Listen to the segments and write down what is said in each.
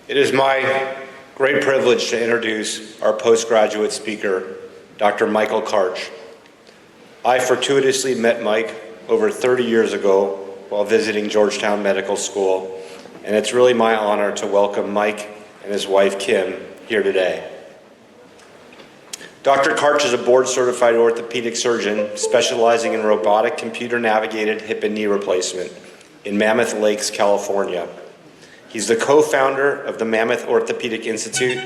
It is my great privilege to introduce our postgraduate speaker, Dr. Michael Clarke. I fortuitously met Mike over 30 years ago while visiting Georgetown Medical School, and it's really my honor to welcome Mike and his wife, Kim, here today. Dr. Clarke is a board-certified orthopedic surgeon specializing in robotic computer-navigated hip and knee replacement in Mammoth Lakes, California. He's the co-founder of the Mammoth Orthopedic Institute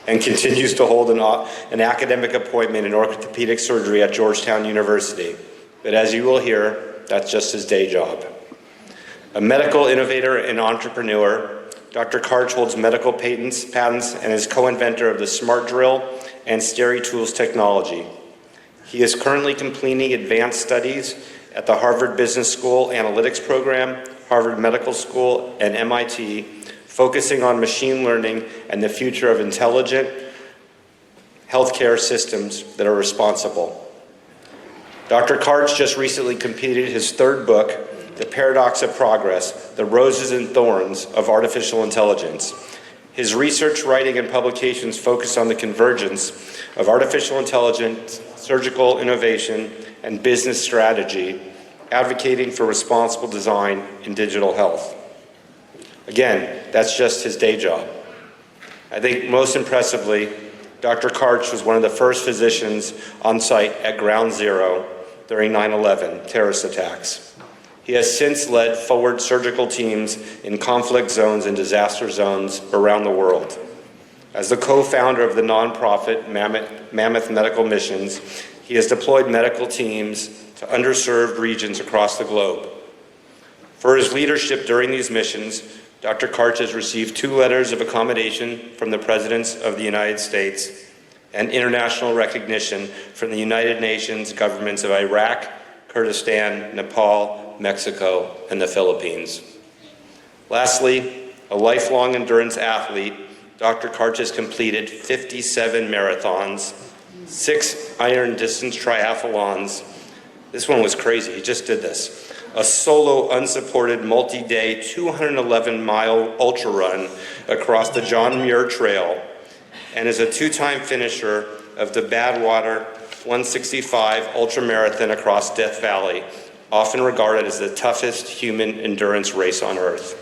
and continues to hold an academic appointment in orthopedic surgery at Georgetown University. But as you will hear, that's just his day job. A medical innovator and entrepreneur, Dr. Clarke holds medical patents and is co-inventor of the Smart Drill and SteriTools technology. He is currently completing advanced studies at the Harvard Business School Analytics Program, Harvard Medical School, and MIT, focusing on machine learning and the future of intelligent healthcare systems that are responsible. Dr. Clarke just recently completed his third book, The Paradox of Progress, The Roses and Thorns of Artificial Intelligence. His research, writing, and publications focus on the convergence of artificial intelligence, surgical innovation, and business strategy, advocating for responsible design in digital health. Again, that's just his day job. I think most impressively, Dr. Clarke was one of the first physicians on site at Ground Zero during 9/11 terrorist attacks. He has since led forward surgical teams in conflict zones and disaster zones around the world. As the co-founder of the nonprofit Mammoth Medical Missions, he has deployed medical teams to underserved regions across the globe. For his leadership during these missions, Dr. Clarke has received 2 letters of accommodation from the Presidents of the United States and international recognition from the United Nations governments of Iraq, Kurdistan, Nepal, Mexico, and the Philippines. Lastly, a lifelong endurance athlete, Dr. Clarke has completed 57 marathons, 6 iron distance triathlons. This one was crazy, he just did this. A solo, unsupported, multi-day, 211-mile ultra run across the John Muir Trail, and is a 2-time finisher of the Badwater 165 ultramarathon across Death Valley, often regarded as the toughest human endurance race on earth.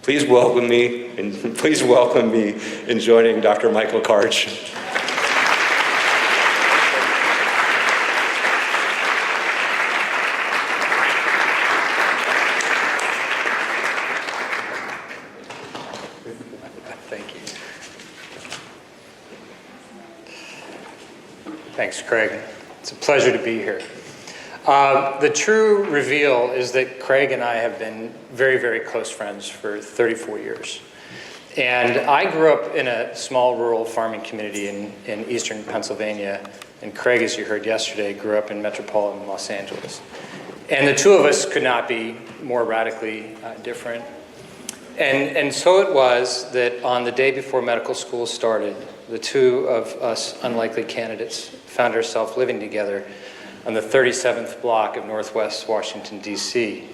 Please welcome me in joining Dr. Michael Clarke. Thanks, Craig. It's a pleasure to be here. The true reveal is that Craig and I have been very, very close friends for 34 years. And I grew up in a small rural farming community in eastern Pennsylvania, and Craig, as you heard yesterday, grew up in metropolitan Los Angeles. And the two of us could not be more radically different. And so it was that on the day before medical school started, the two of us unlikely candidates found ourselves living together on the 37th block of Northwest Washington, D.C.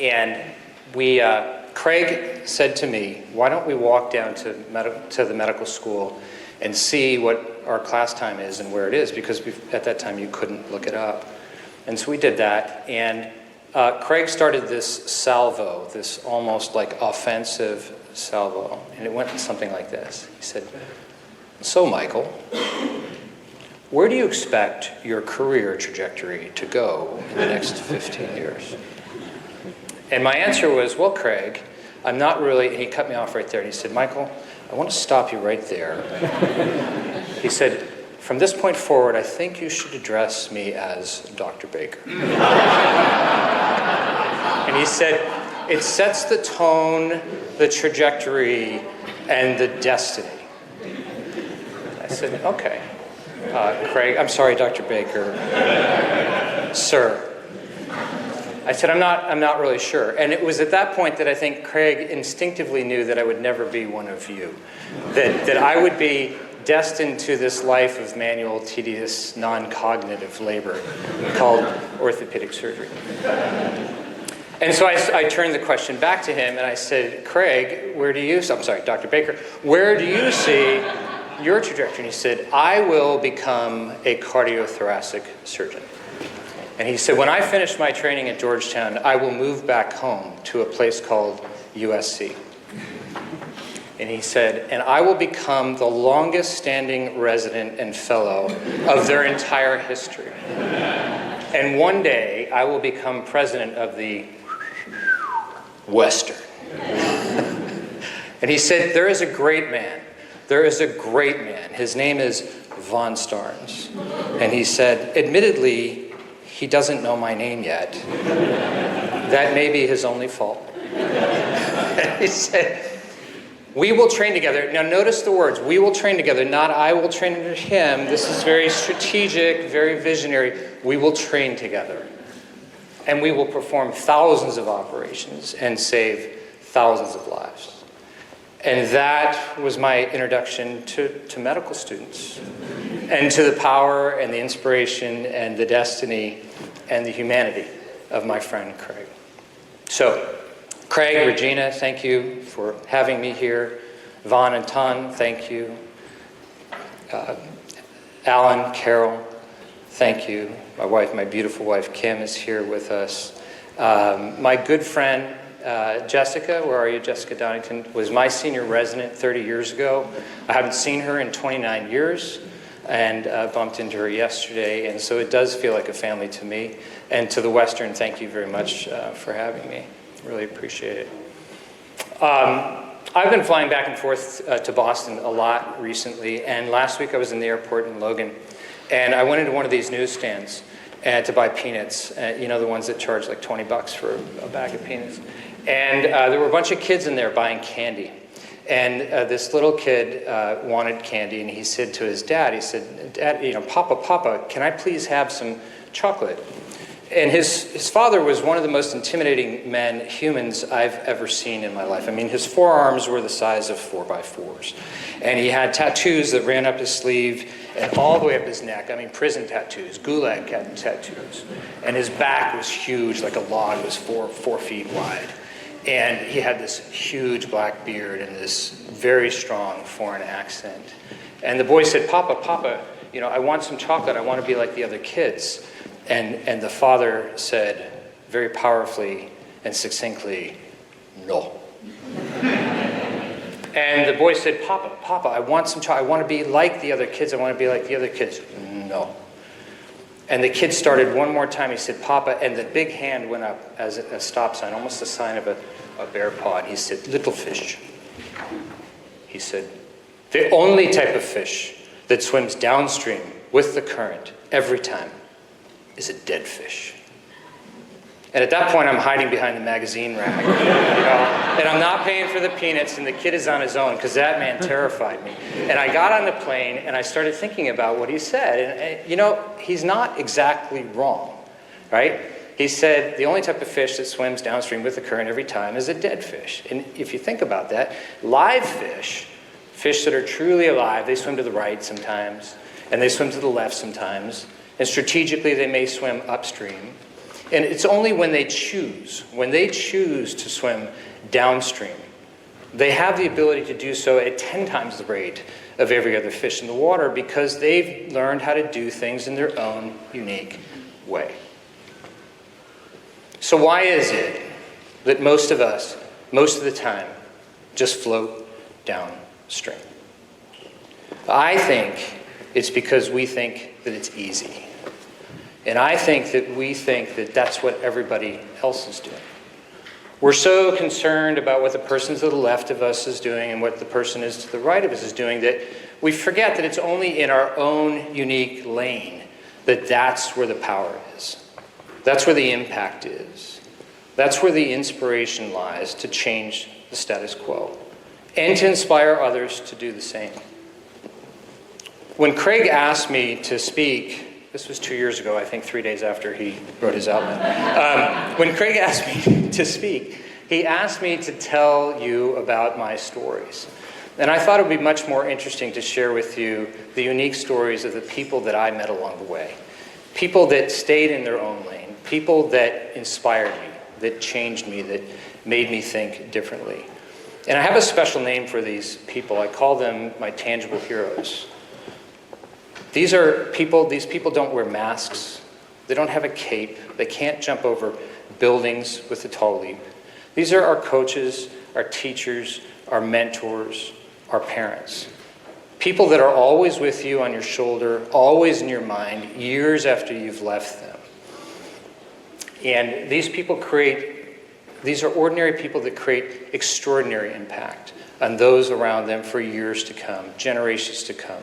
And Craig said to me, why don't we walk down to the medical school and see what our class time is and where it is, because at that time you couldn't look it up. And so we did that, and Craig started this salvo, this almost like offensive salvo, and it went something like this. He said, so Michael, where do you expect your career trajectory to go in the next 15 years? And my answer was, well, Craig, I'm not really, and he cut me off right there, and he said, Michael, I want to stop you right there. He said, from this point forward, I think you should address me as Dr. Baker. And he said, it sets the tone, the trajectory, and the destiny. I said, okay. Craig, I'm sorry, Dr. Baker. Sir. I said, I'm not really sure. And it was at that point that I think Craig instinctively knew that I would never be one of you. That I would be destined to this life of manual, tedious, non-cognitive labor called orthopedic surgery. And so I turned the question back to him and I said, Craig, Dr. Baker, where do you see your trajectory? And he said, I will become a cardiothoracic surgeon. And he said, when I finish my training at Georgetown, I will move back home to a place called USC. And he said, and I will become the longest standing resident and fellow of their entire history. And one day, I will become president of the Western. And he said, there is a great man. There is a great man. His name is Von Starnes. And he said, admittedly, he doesn't know my name yet. That may be his only fault. And he said, we will train together. Now notice the words, we will train together, not I will train under him. This is very strategic, very visionary. We will train together. And we will perform thousands of operations and save thousands of lives. And that was my introduction to medical students and to the power and the inspiration and the destiny and the humanity of my friend Craig. So, Craig, Regina, thank you for having me here. Vaughn and Ton, thank you. Alan, Carol, thank you. My wife, my beautiful wife, Kim, is here with us. My good friend, Jessica, where are you, Jessica Donington, was my senior resident 30 years ago. I haven't seen her in 29 years and bumped into her yesterday, and so it does feel like a family to me. And to the Western, thank you very much for having me. Really appreciate it. I've been flying back and forth to Boston a lot recently, and last week I was in the airport in Logan, and I went into one of these newsstands to buy peanuts, you know, the ones that charge like $20 for a bag of peanuts. And there were a bunch of kids in there buying candy. And this little kid wanted candy, and he said to his dad, he said, Dad, you know, Papa, can I please have some chocolate? And his father was one of the most intimidating humans I've ever seen in my life. I mean, his forearms were the size of 4x4s. And he had tattoos that ran up his sleeve and all the way up his neck. I mean, prison tattoos, gulag tattoos. And his back was huge, like a log. It was 4 feet wide. And he had this huge black beard and this very strong foreign accent. And the boy said, Papa, you know, I want some chocolate. I want to be like the other kids. And the father said very powerfully and succinctly, no. And the boy said, Papa, I want some chocolate. I want to be like the other kids. I want to be like the other kids. No. And the kid started one more time. He said, Papa, and the big hand went up as a stop sign, almost a sign of a bear paw. And he said, little fish. He said, the only type of fish that swims downstream with the current every time is a dead fish. And at that point, I'm hiding behind the magazine rack, you know, and I'm not paying for the peanuts, and the kid is on his own, because that man terrified me. And I got on the plane, and I started thinking about what he said. And you know, he's not exactly wrong, right? He said, the only type of fish that swims downstream with the current every time is a dead fish. And if you think about that, live fish that are truly alive, they swim to the right sometimes, and they swim to the left sometimes, and strategically they may swim upstream. And it's only when they choose to swim downstream, they have the ability to do so at 10 times the rate of every other fish in the water, because they've learned how to do things in their own unique way. So why is it that most of us, most of the time, just float downstream? I think it's because we think that it's easy. And I think that we think that that's what everybody else is doing. We're so concerned about what the person to the left of us is doing and what the person is to the right of us is doing that we forget that it's only in our own unique lane that that's where the power is. That's where the impact is. That's where the inspiration lies to change the status quo and to inspire others to do the same. When Craig asked me to speak, this was 2 years ago, I think 3 days after he wrote his album. When Craig asked me to speak, he asked me to tell you about my stories. And I thought it would be much more interesting to share with you the unique stories of the people that I met along the way. People that stayed in their own lane. People that inspired me. that changed me, that made me think differently. And I have a special name for these people. I call them my tangible heroes. These people don't wear masks. They don't have a cape. They can't jump over buildings with a tall leap. These are our coaches, our teachers, our mentors, our parents. People that are always with you on your shoulder, always in your mind, years after you've left them. And these are ordinary people that create extraordinary impact on those around them for years to come, generations to come.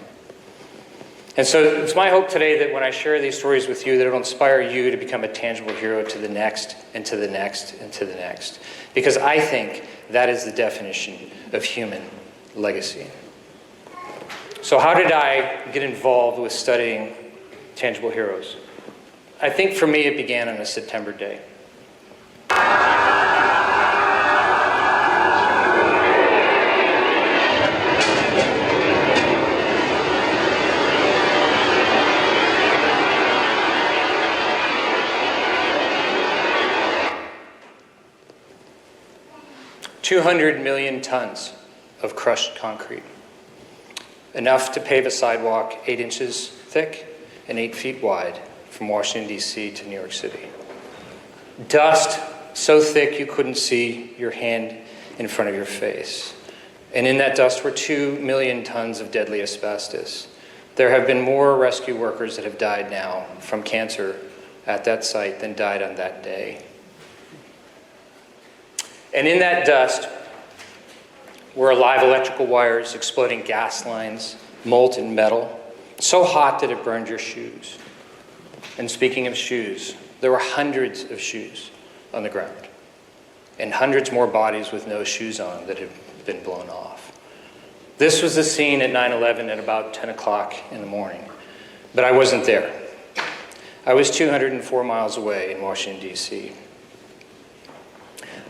And so it's my hope today that when I share these stories with you, that it'll inspire you to become a tangible hero to the next, and to the next, and to the next. Because I think that is the definition of human legacy. So how did I get involved with studying tangible heroes? I think for me it began on a September day. 200 million tons of crushed concrete, enough to pave a sidewalk 8 inches thick and 8 feet wide from Washington, D.C. to New York City. Dust so thick you couldn't see your hand in front of your face. And in that dust were 2 million tons of deadly asbestos. There have been more rescue workers that have died now from cancer at that site than died on that day. And in that dust were live electrical wires, exploding gas lines, molten metal, so hot that it burned your shoes. And speaking of shoes, there were hundreds of shoes on the ground, and hundreds more bodies with no shoes on that had been blown off. This was the scene at 9/11 at about 10 o'clock in the morning, but I wasn't there. I was 204 miles away in Washington, D.C.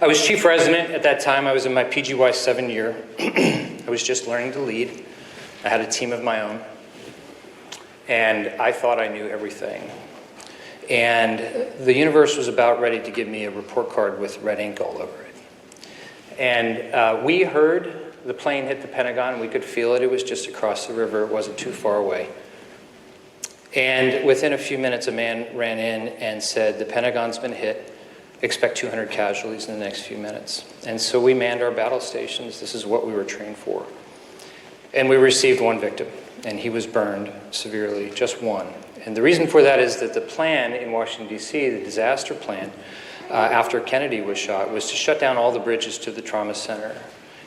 I was chief resident at that time. I was in my PGY 7 year. I was just learning to lead. I had a team of my own, and I thought I knew everything. And the universe was about ready to give me a report card with red ink all over it. And we heard the plane hit the Pentagon. We could feel it. It was just across the river. It wasn't too far away. And within a few minutes, a man ran in and said, "The Pentagon's been hit. Expect 200 casualties in the next few minutes." And so we manned our battle stations. This is what we were trained for. And we received one victim, and he was burned severely, just one. And the reason for that is that the plan in Washington, D.C., the disaster plan, after Kennedy was shot, was to shut down all the bridges to the trauma center.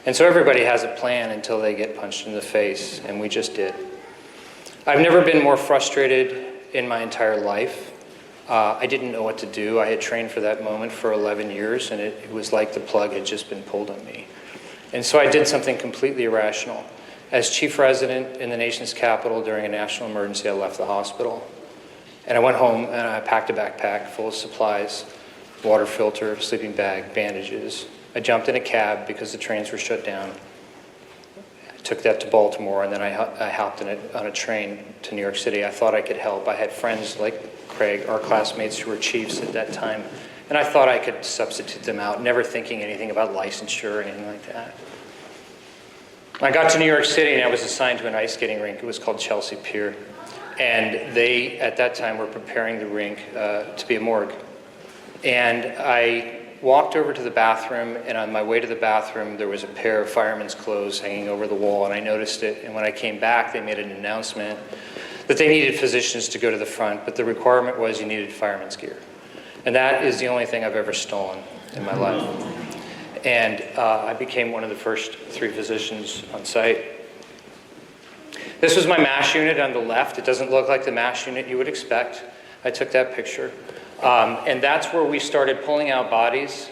And so everybody has a plan until they get punched in the face, and we just did. I've never been more frustrated in my entire life. I didn't know what to do. I had trained for that moment for 11 years, and it was like the plug had just been pulled on me. And so I did something completely irrational. As chief resident in the nation's capital during a national emergency, I left the hospital. And I went home and I packed a backpack full of supplies, water filter, sleeping bag, bandages. I jumped in a cab because the trains were shut down. I took that to Baltimore, and then I hopped on a train to New York City. I thought I could help. I had friends like Craig, our classmates who were chiefs at that time, and I thought I could substitute them out, never thinking anything about licensure or anything like that. I got to New York City and I was assigned to an ice skating rink. It was called Chelsea Pier. And they, at that time, were preparing the rink to be a morgue. And I walked over to the bathroom, and on my way to the bathroom, there was a pair of firemen's clothes hanging over the wall, and I noticed it. And when I came back, they made an announcement that they needed physicians to go to the front, but the requirement was you needed fireman's gear. And that is the only thing I've ever stolen in my life. And I became one of the first 3 physicians on site. This was my MASH unit on the left. It doesn't look like the MASH unit you would expect. I took that picture. And that's where we started pulling out bodies,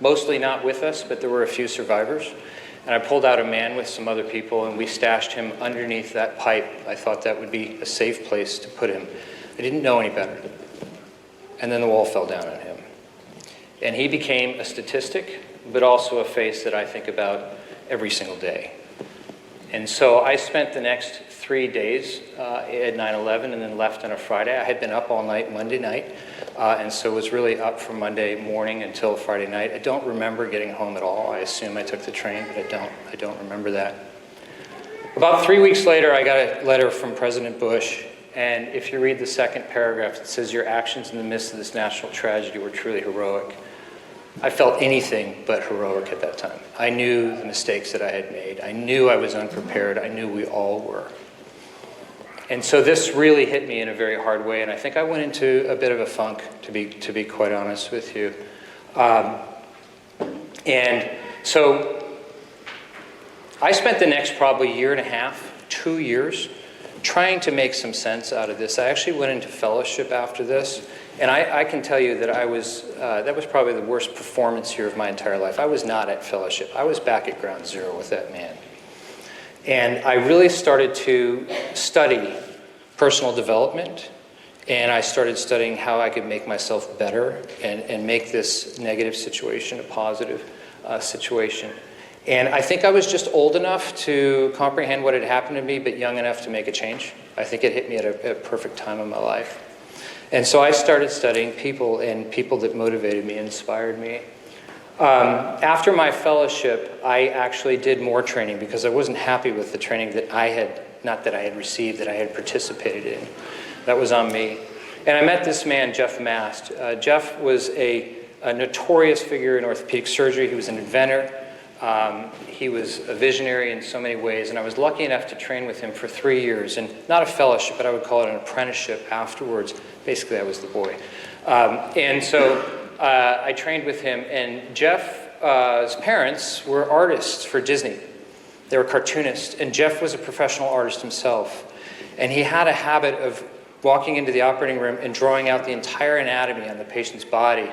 mostly not with us, but there were a few survivors. And I pulled out a man with some other people, and we stashed him underneath that pipe. I thought that would be a safe place to put him. I didn't know any better. And then the wall fell down on him. And he became a statistic, but also a face that I think about every single day. And so I spent the next 3 days at 9/11 and then left on a Friday. I had been up all night Monday night And so was really up from Monday morning until Friday night. I don't remember getting home at all. I assume I took the train, but I don't remember that. About 3 weeks later, I got a letter from President Bush, and if you read the second paragraph, it says, "Your actions in the midst of this national tragedy were truly heroic." I felt anything but heroic at that time. I knew the mistakes that I had made. I knew I was unprepared. I knew we all were. And so this really hit me in a very hard way, and I think I went into a bit of a funk, to be quite honest with you. And so I spent the next probably year and a half, 2 years, trying to make some sense out of this. I actually went into fellowship after this, and I can tell you that that was probably the worst performance year of my entire life. I was not at fellowship. I was back at ground zero with that man. And I really started to study personal development, and I started studying how I could make myself better and make this negative situation a positive situation. And I think I was just old enough to comprehend what had happened to me, but young enough to make a change. I think it hit me at a perfect time in my life. And so I started studying people, and people that motivated me, inspired me. After my fellowship, I actually did more training because I wasn't happy with the training that I had, not that I had received, that I had participated in. That was on me. And I met this man, Jeff Mast. Jeff was a notorious figure in orthopedic surgery. He was an inventor. He was a visionary in so many ways, and I was lucky enough to train with him for 3 years, and not a fellowship, but I would call it an apprenticeship afterwards. Basically, I was the boy. And so I trained with him, and Jeff's parents were artists for Disney. They were cartoonists, and Jeff was a professional artist himself. And he had a habit of walking into the operating room and drawing out the entire anatomy on the patient's body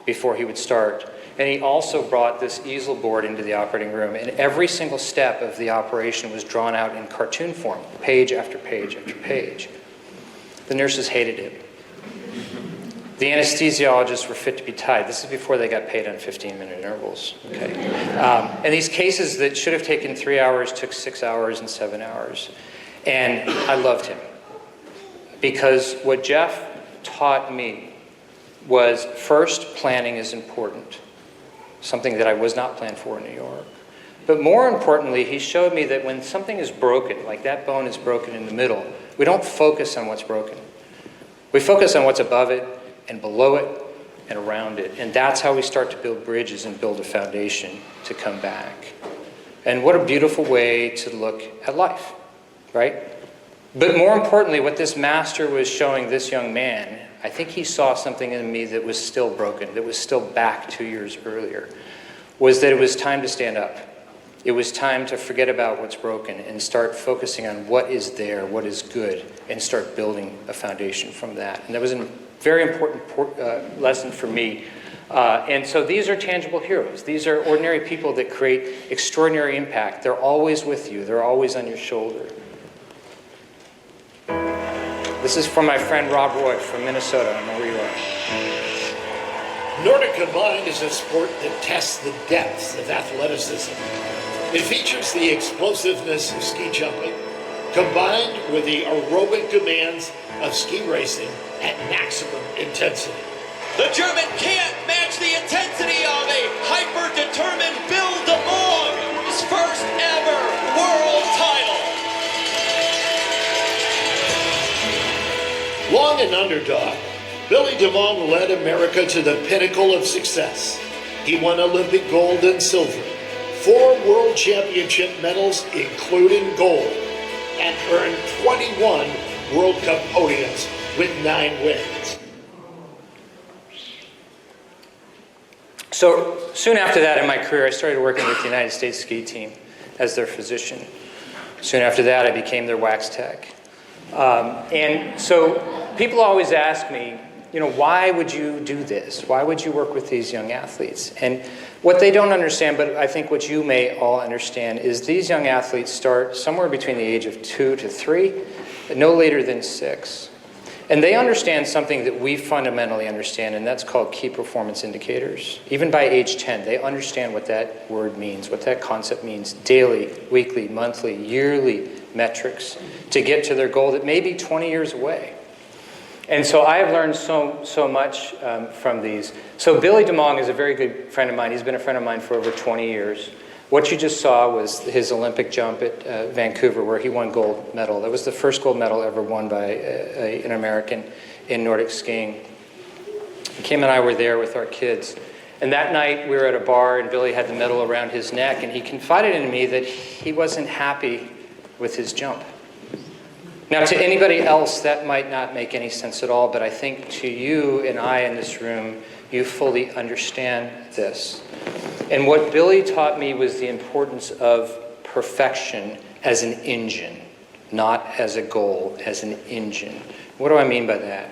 before he would start. And he also brought this easel board into the operating room, and every single step of the operation was drawn out in cartoon form, page after page after page. The nurses hated him. The anesthesiologists were fit to be tied. This is before they got paid on 15-minute intervals. Okay? And these cases that should have taken 3 hours took 6 hours and 7 hours. And I loved him. Because what Jeff taught me was, first, planning is important. Something that I was not planned for in New York. But more importantly, he showed me that when something is broken, like that bone is broken in the middle, we don't focus on what's broken. We focus on what's above it and below it and around it. And that's how we start to build bridges and build a foundation to come back. And what a beautiful way to look at life, right? But more importantly, what this master was showing this young man, I think he saw something in me that was still broken, that was still back 2 years earlier, was that it was time to stand up. It was time to forget about what's broken and start focusing on what is there, what is good, and start building a foundation from that. And that was a very important lesson for me. And so these are tangible heroes. These are ordinary people that create extraordinary impact. They're always with you. They're always on your shoulder. This is from my friend Rob Roy from Minnesota. I don't know where you are. Nordic Combined is a sport that tests the depths of athleticism. It features the explosiveness of ski jumping, combined with the aerobic demands of ski racing at maximum intensity. The German can't match the intensity of a hyper-determined Bill DeMong, his first ever world title. Long an underdog, Billy DeMong led America to the pinnacle of success. He won Olympic gold and silver, 4 world championship medals, including gold, and earned 21 World Cup podiums with 9 wins. So soon after that in my career, I started working with the United States ski team as their physician. Soon after that, I became their wax tech. And so people always ask me, why would you do this? Why would you work with these young athletes? And what they don't understand, but I think what you may all understand, is these young athletes start somewhere between the age of 2 to 3, no later than 6. And they understand something that we fundamentally understand, and that's called key performance indicators. Even by age 10, they understand what that word means, what that concept means: daily, weekly, monthly, yearly metrics to get to their goal that may be 20 years away. And so I have learned so much from these. So Billy DeMong is a very good friend of mine. He's been a friend of mine for over 20 years. What you just saw was his Olympic jump at Vancouver, where he won gold medal. That was the first gold medal ever won by an American in Nordic skiing. Kim and I were there with our kids. And that night we were at a bar and Billy had the medal around his neck, and he confided in me that he wasn't happy with his jump. Now, to anybody else, that might not make any sense at all, but I think to you and I in this room, you fully understand this. And what Billy taught me was the importance of perfection as an engine, not as a goal, as an engine. What do I mean by that?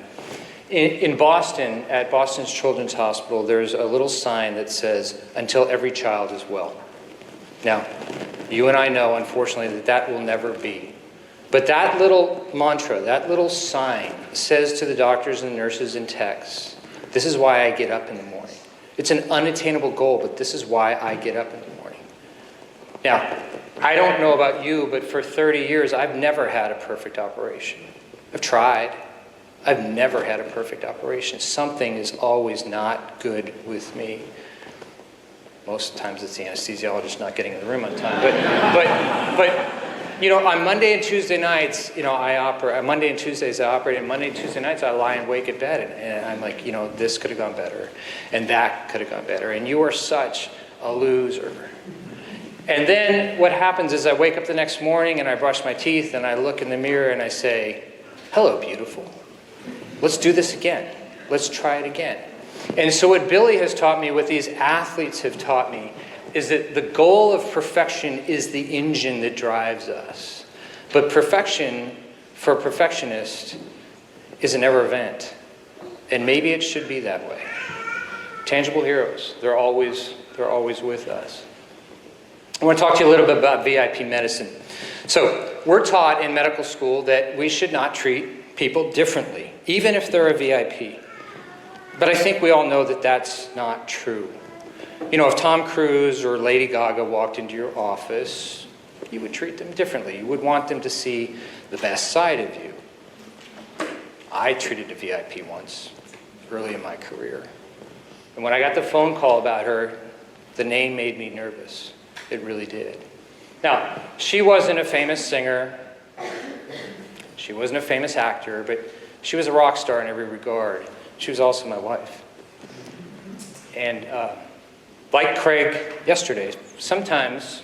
In Boston, at Boston's Children's Hospital, there's a little sign that says, "Until every child is well." Now, you and I know, unfortunately, that that will never be. But that little mantra, that little sign says to the doctors and nurses and techs, this is why I get up in the morning. It's an unattainable goal, but this is why I get up in the morning. Now, I don't know about you, but for 30 years, I've never had a perfect operation. I've tried. I've never had a perfect operation. Something is always not good with me. Most times it's the anesthesiologist not getting in the room on time. But you know, on Monday and Tuesday nights, you know, I operate. Monday and Tuesdays I operate, and Monday and Tuesday nights I lie and wake at bed, and I'm like, you know, this could have gone better, and that could have gone better, and you are such a loser. And then what happens is I wake up the next morning and I brush my teeth and I look in the mirror and I say, "Hello, beautiful. Let's do this again. Let's try it again." And so what Billy has taught me, what these athletes have taught me, is that the goal of perfection is the engine that drives us. But perfection, for a perfectionist, is a never event. And maybe it should be that way. Tangible heroes, they're always with us. I want to talk to you a little bit about VIP medicine. So we're taught in medical school that we should not treat people differently, even if they're a VIP. But I think we all know that that's not true. You know, if Tom Cruise or Lady Gaga walked into your office, you would treat them differently. You would want them to see the best side of you. I treated a VIP once, early in my career. And when I got the phone call about her, the name made me nervous. It really did. Now, she wasn't a famous singer. She wasn't a famous actor, but she was a rock star in every regard. She was also my wife. And like Craig yesterday, sometimes,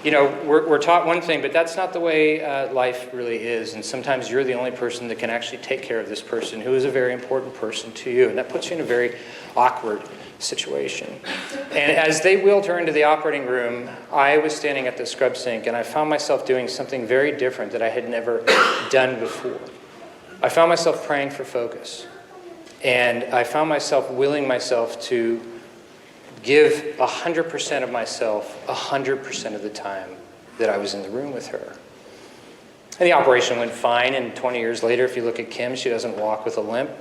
you know, we're taught one thing, but that's not the way life really is. And sometimes you're the only person that can actually take care of this person who is a very important person to you. And that puts you in a very awkward situation. And as they wheeled her into the operating room, I was standing at the scrub sink, and I found myself doing something very different that I had never done before. I found myself praying for focus. And I found myself willing myself to give 100% of myself 100% of the time that I was in the room with her. And the operation went fine, and 20 years later, if you look at Kim, she doesn't walk with a limp.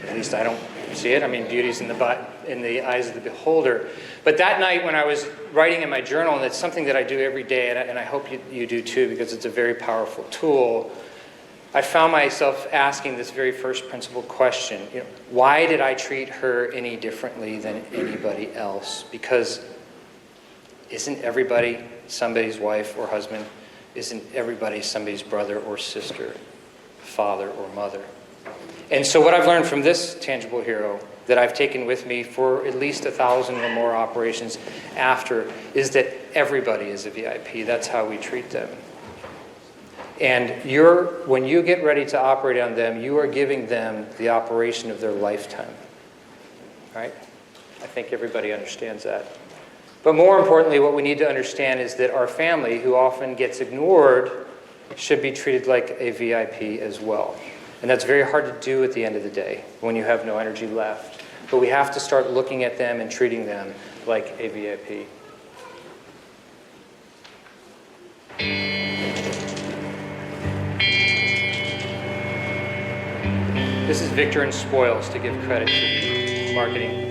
At least I don't see it. I mean, beauty's in the eyes of the beholder. But that night when I was writing in my journal, and it's something that I do every day, and I hope you do too, because it's a very powerful tool, I found myself asking this very first principle question, you know, why did I treat her any differently than anybody else? Because isn't everybody somebody's wife or husband? Isn't everybody somebody's brother or sister, father or mother? And so what I've learned from this tangible hero that I've taken with me for at least 1,000 or more operations after is that everybody is a VIP. That's how we treat them. And when you get ready to operate on them, you are giving them the operation of their lifetime. Right? I think everybody understands that. But more importantly, what we need to understand is that our family, who often gets ignored, should be treated like a VIP as well. And that's very hard to do at the end of the day when you have no energy left. But we have to start looking at them and treating them like a VIP. This is Victor and Spoils, to give credit to marketing.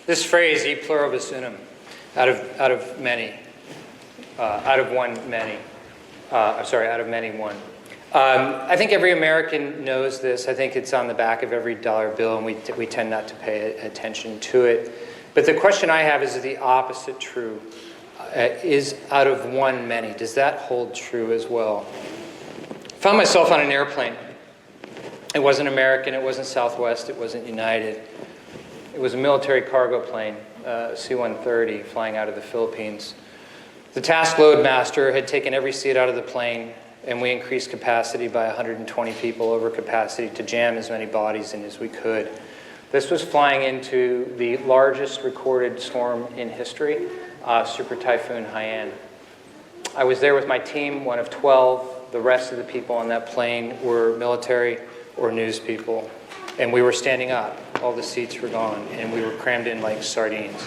This phrase, e pluribus unum, out of many, out of one many, out of many one. I think every American knows this. I think it's on the back of every dollar bill, and we tend not to pay attention to it. But the question I have is the opposite true? Is out of one many? Does that hold true as well? I found myself on an airplane. It wasn't American, it wasn't Southwest, it wasn't United. It was a military cargo plane, C-130, flying out of the Philippines. The task load master had taken every seat out of the plane, and we increased capacity by 120 people over capacity to jam as many bodies in as we could. This was flying into the largest recorded storm in history, Super Typhoon Haiyan. I was there with my team, one of 12. The rest of the people on that plane were military or news people. And we were standing up. All the seats were gone, and we were crammed in like sardines.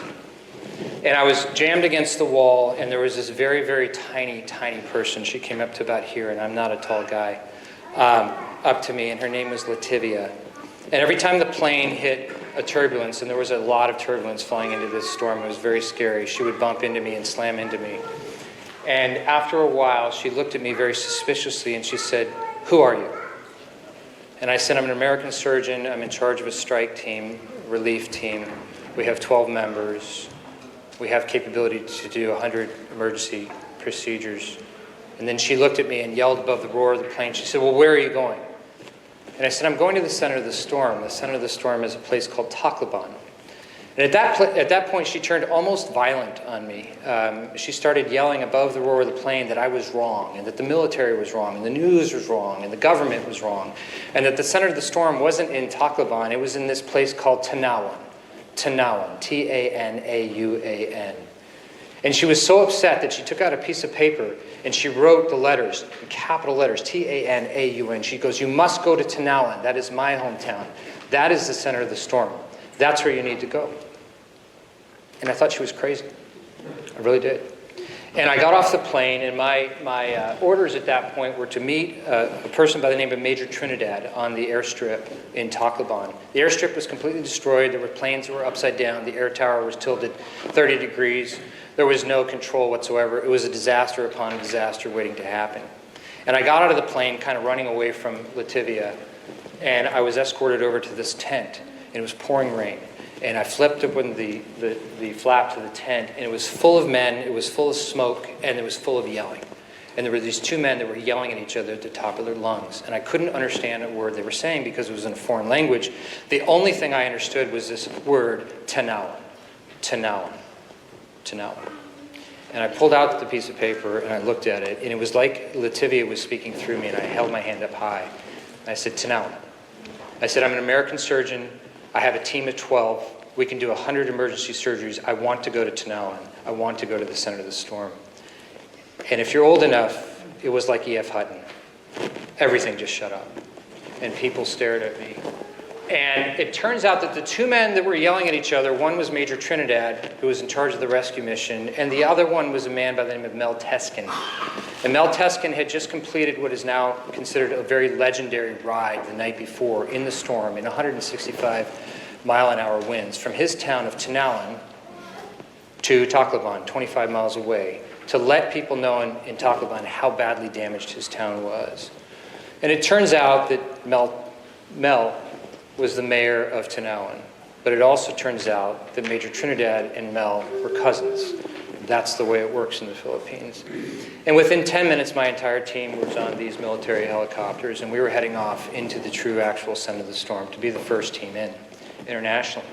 And I was jammed against the wall, and there was this very, very tiny, tiny person. She came up to about here, and I'm not a tall guy, up to me, and her name was Lativia. And every time the plane hit a turbulence, and there was a lot of turbulence flying into this storm, it was very scary, she would bump into me and slam into me. And after a while, she looked at me very suspiciously, and she said, "Who are you?" And I said, "I'm an American surgeon. I'm in charge of a strike team, relief team. We have 12 members. We have capability to do 100 emergency procedures." And then she looked at me and yelled above the roar of the plane. She said, "Well, where are you going?" And I said, "I'm going to the center of the storm. The center of the storm is a place called Tacloban." And at that point, she turned almost violent on me. She started yelling above the roar of the plane that I was wrong, and that the military was wrong, and the news was wrong, and the government was wrong, and that the center of the storm wasn't in Tacloban, it was in this place called Tanawan. Tanawan, T-A-N-A-U-A-N. And she was so upset that she took out a piece of paper and she wrote the letters, in capital letters, T-A-N-A-U-N. She goes, "You must go to Tanawan. That is my hometown. That is the center of the storm. That's where you need to go." And I thought she was crazy. I really did. And I got off the plane, and my orders at that point were to meet a person by the name of Major Trinidad on the airstrip in Tacloban. The airstrip was completely destroyed. There were planes that were upside down. The air tower was tilted 30 degrees. There was no control whatsoever. It was a disaster upon a disaster waiting to happen. And I got out of the plane, kind of running away from Lativia, and I was escorted over to this tent, and it was pouring rain. And I flipped open the flap to the tent, and it was full of men, it was full of smoke, and it was full of yelling. And there were these two men that were yelling at each other at the top of their lungs. And I couldn't understand a word they were saying because it was in a foreign language. The only thing I understood was this word, Tanawan. Tanawan. Tanawan. And I pulled out the piece of paper, and I looked at it, and it was like Lativia was speaking through me, and I held my hand up high. And I said, "Tanawan." I said, "I'm an American surgeon. I have a team of 12. We can do 100 emergency surgeries. I want to go to Tanawan. I want to go to the center of the storm." And if you're old enough, it was like E.F. Hutton. Everything just shut up. And people stared at me. And it turns out that the two men that were yelling at each other, one was Major Trinidad, who was in charge of the rescue mission, and the other one was a man by the name of Mel Teskin. And Mel Teskin had just completed what is now considered a very legendary ride the night before in the storm in 165-mile-an-hour winds from his town of Tanawan to Tacloban, 25 miles away, to let people know in Tacloban how badly damaged his town was. And it turns out that Mel was the mayor of Tanawan. But it also turns out that Major Trinidad and Mel were cousins. That's the way it works in the Philippines. And within 10 minutes, my entire team was on these military helicopters, and we were heading off into the true actual center of the storm to be the first team in internationally.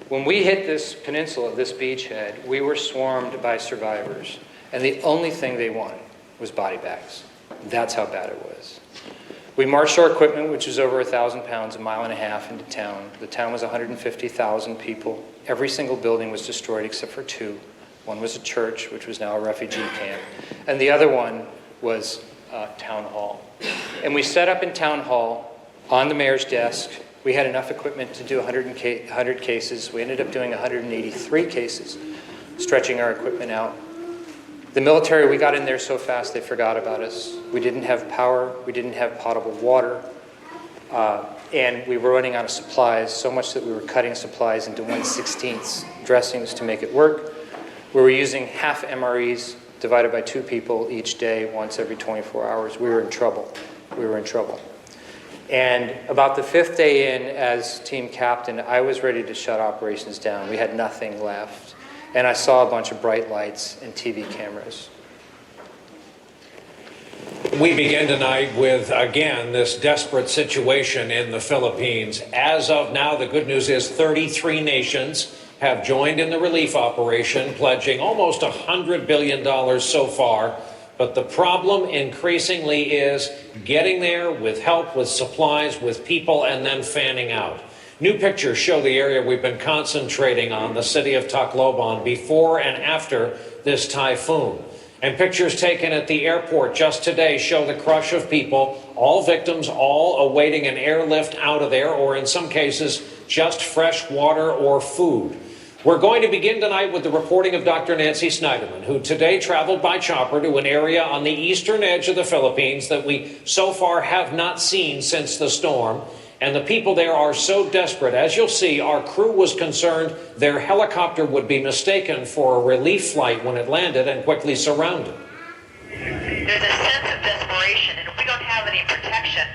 When we hit this peninsula, this beachhead, we were swarmed by survivors. And the only thing they wanted was body bags. That's how bad it was. We marched our equipment, which was over 1,000 pounds, a mile and a half into town. The town was 150,000 people. Every single building was destroyed except for two. One was a church, which was now a refugee camp, and the other one was town hall. And we set up in town hall on the mayor's desk. We had enough equipment to do 100 cases. We ended up doing 183 cases, stretching our equipment out. The military, we got in there so fast they forgot about us. We didn't have power. We didn't have potable water. And we were running out of supplies, so much that we were cutting supplies into 1/16 dressings to make it work. We were using half MREs divided by 2 people each day, once every 24 hours. We were in trouble. We were in trouble. And about the 5th day in as team captain, I was ready to shut operations down. We had nothing left. And I saw a bunch of bright lights and TV cameras. We begin tonight with, again, this desperate situation in the Philippines. As of now, the good news is 33 nations have joined in the relief operation, pledging almost $100 billion so far. But the problem increasingly is getting there with help, with supplies, with people, and then fanning out. New pictures show the area we've been concentrating on, the city of Tacloban, before and after this typhoon. And pictures taken at the airport just today show the crush of people, all victims, all awaiting an airlift out of there, or in some cases, just fresh water or food. We're going to begin tonight with the reporting of Dr. Nancy Snyderman, who today traveled by chopper to an area on the eastern edge of the Philippines that we so far have not seen since the storm. And the people there are so desperate. As you'll see, our crew was concerned their helicopter would be mistaken for a relief flight when it landed and quickly surrounded. There's a sense of desperation, and we don't have any protection.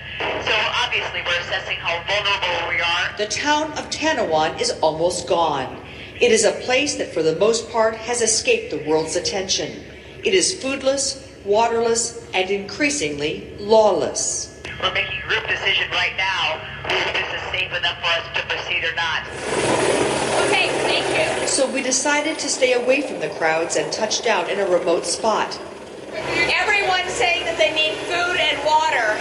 So obviously we're assessing how vulnerable we are. The town of Tanawan is almost gone. It is a place that for the most part has escaped the world's attention. It is foodless, waterless, and increasingly lawless. We're making a group decision right now if this is safe enough for us to proceed or not. Okay, thank you. So we decided to stay away from the crowds and touch down in a remote spot. Everyone's saying that they need food and water.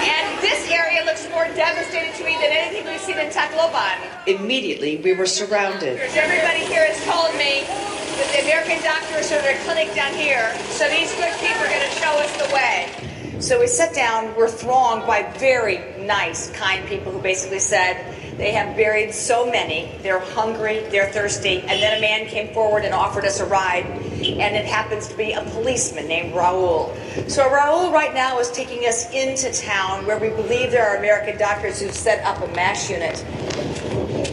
And this area looks more devastated to me than anything we've seen in Tacloban. Immediately, we were surrounded. Everybody here has told me that the American doctors have their clinic down here, so these good people are going to show us the way. So we sat down, we're thronged by very nice, kind people who basically said they have buried so many, they're hungry, they're thirsty, and then a man came forward and offered us a ride, and it happens to be a policeman named Raul. So Raul right now is taking us into town where we believe there are American doctors who've set up a MASH unit.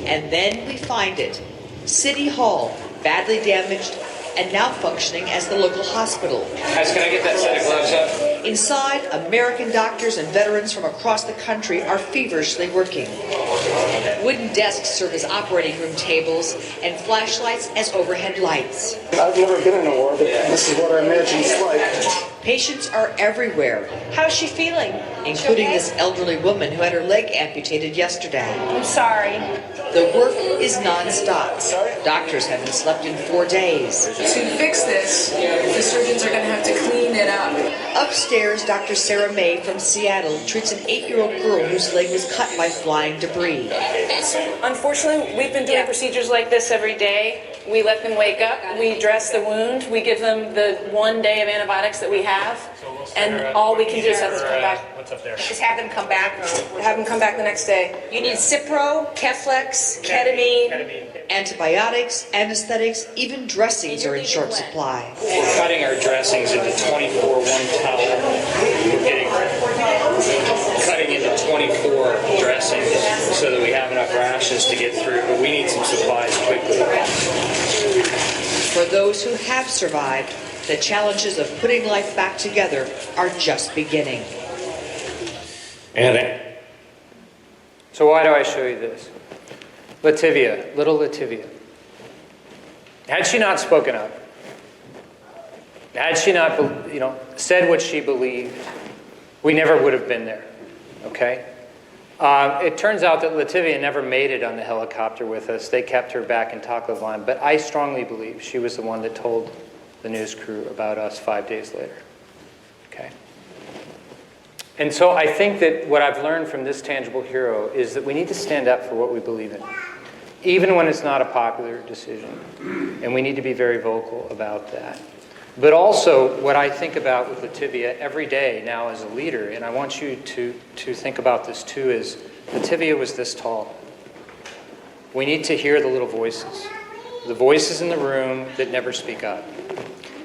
And then we find it. City Hall, badly damaged, and now functioning as the local hospital. Guys, can I get that set of gloves up? Inside, American doctors and veterans from across the country are feverishly working. Wooden desks serve as operating room tables and flashlights as overhead lights. I've never been in a war, but this is what I imagine it's like. Patients are everywhere, How's she feeling? including Okay? this elderly woman who had her leg amputated yesterday. I'm sorry. The work is non-stop. Doctors haven't slept in 4 days. To fix this, the surgeons are going to have to clean it up. Upstairs, Dr. Sarah May from Seattle treats an 8-year-old girl whose leg was cut by flying debris. Unfortunately, we've been doing procedures like this every day. We let them wake up, we dress the wound, we give them the 1 day of antibiotics that we have, and all we can do is have them come back. What's up there? Just have them come back. Have them come back the next day. You need Cipro, Keflex, ketamine. Antibiotics, anesthetics, even dressings are in short supply. We're cutting our dressings into 24 one-towel. We're cutting into 24 dressings so that we have enough rations to get through, but we need some supplies quickly. For those who have survived, the challenges of putting life back together are just beginning. And So why do I show you this? Lativia, little Lativia. Had she not spoken up, had she not, said what she believed, we never would have been there, okay? It turns out that Lativia never made it on the helicopter with us. They kept her back in Tacloban, but I strongly believe she was the one that told the news crew about us 5 days later, okay? And so I think that what I've learned from this tangible hero is that we need to stand up for what we believe in, even when it's not a popular decision. And we need to be very vocal about that. But also, what I think about with Lativia every day now as a leader, and I want you to think about this too, is Lativia was this tall. We need to hear the little voices, the voices in the room that never speak up.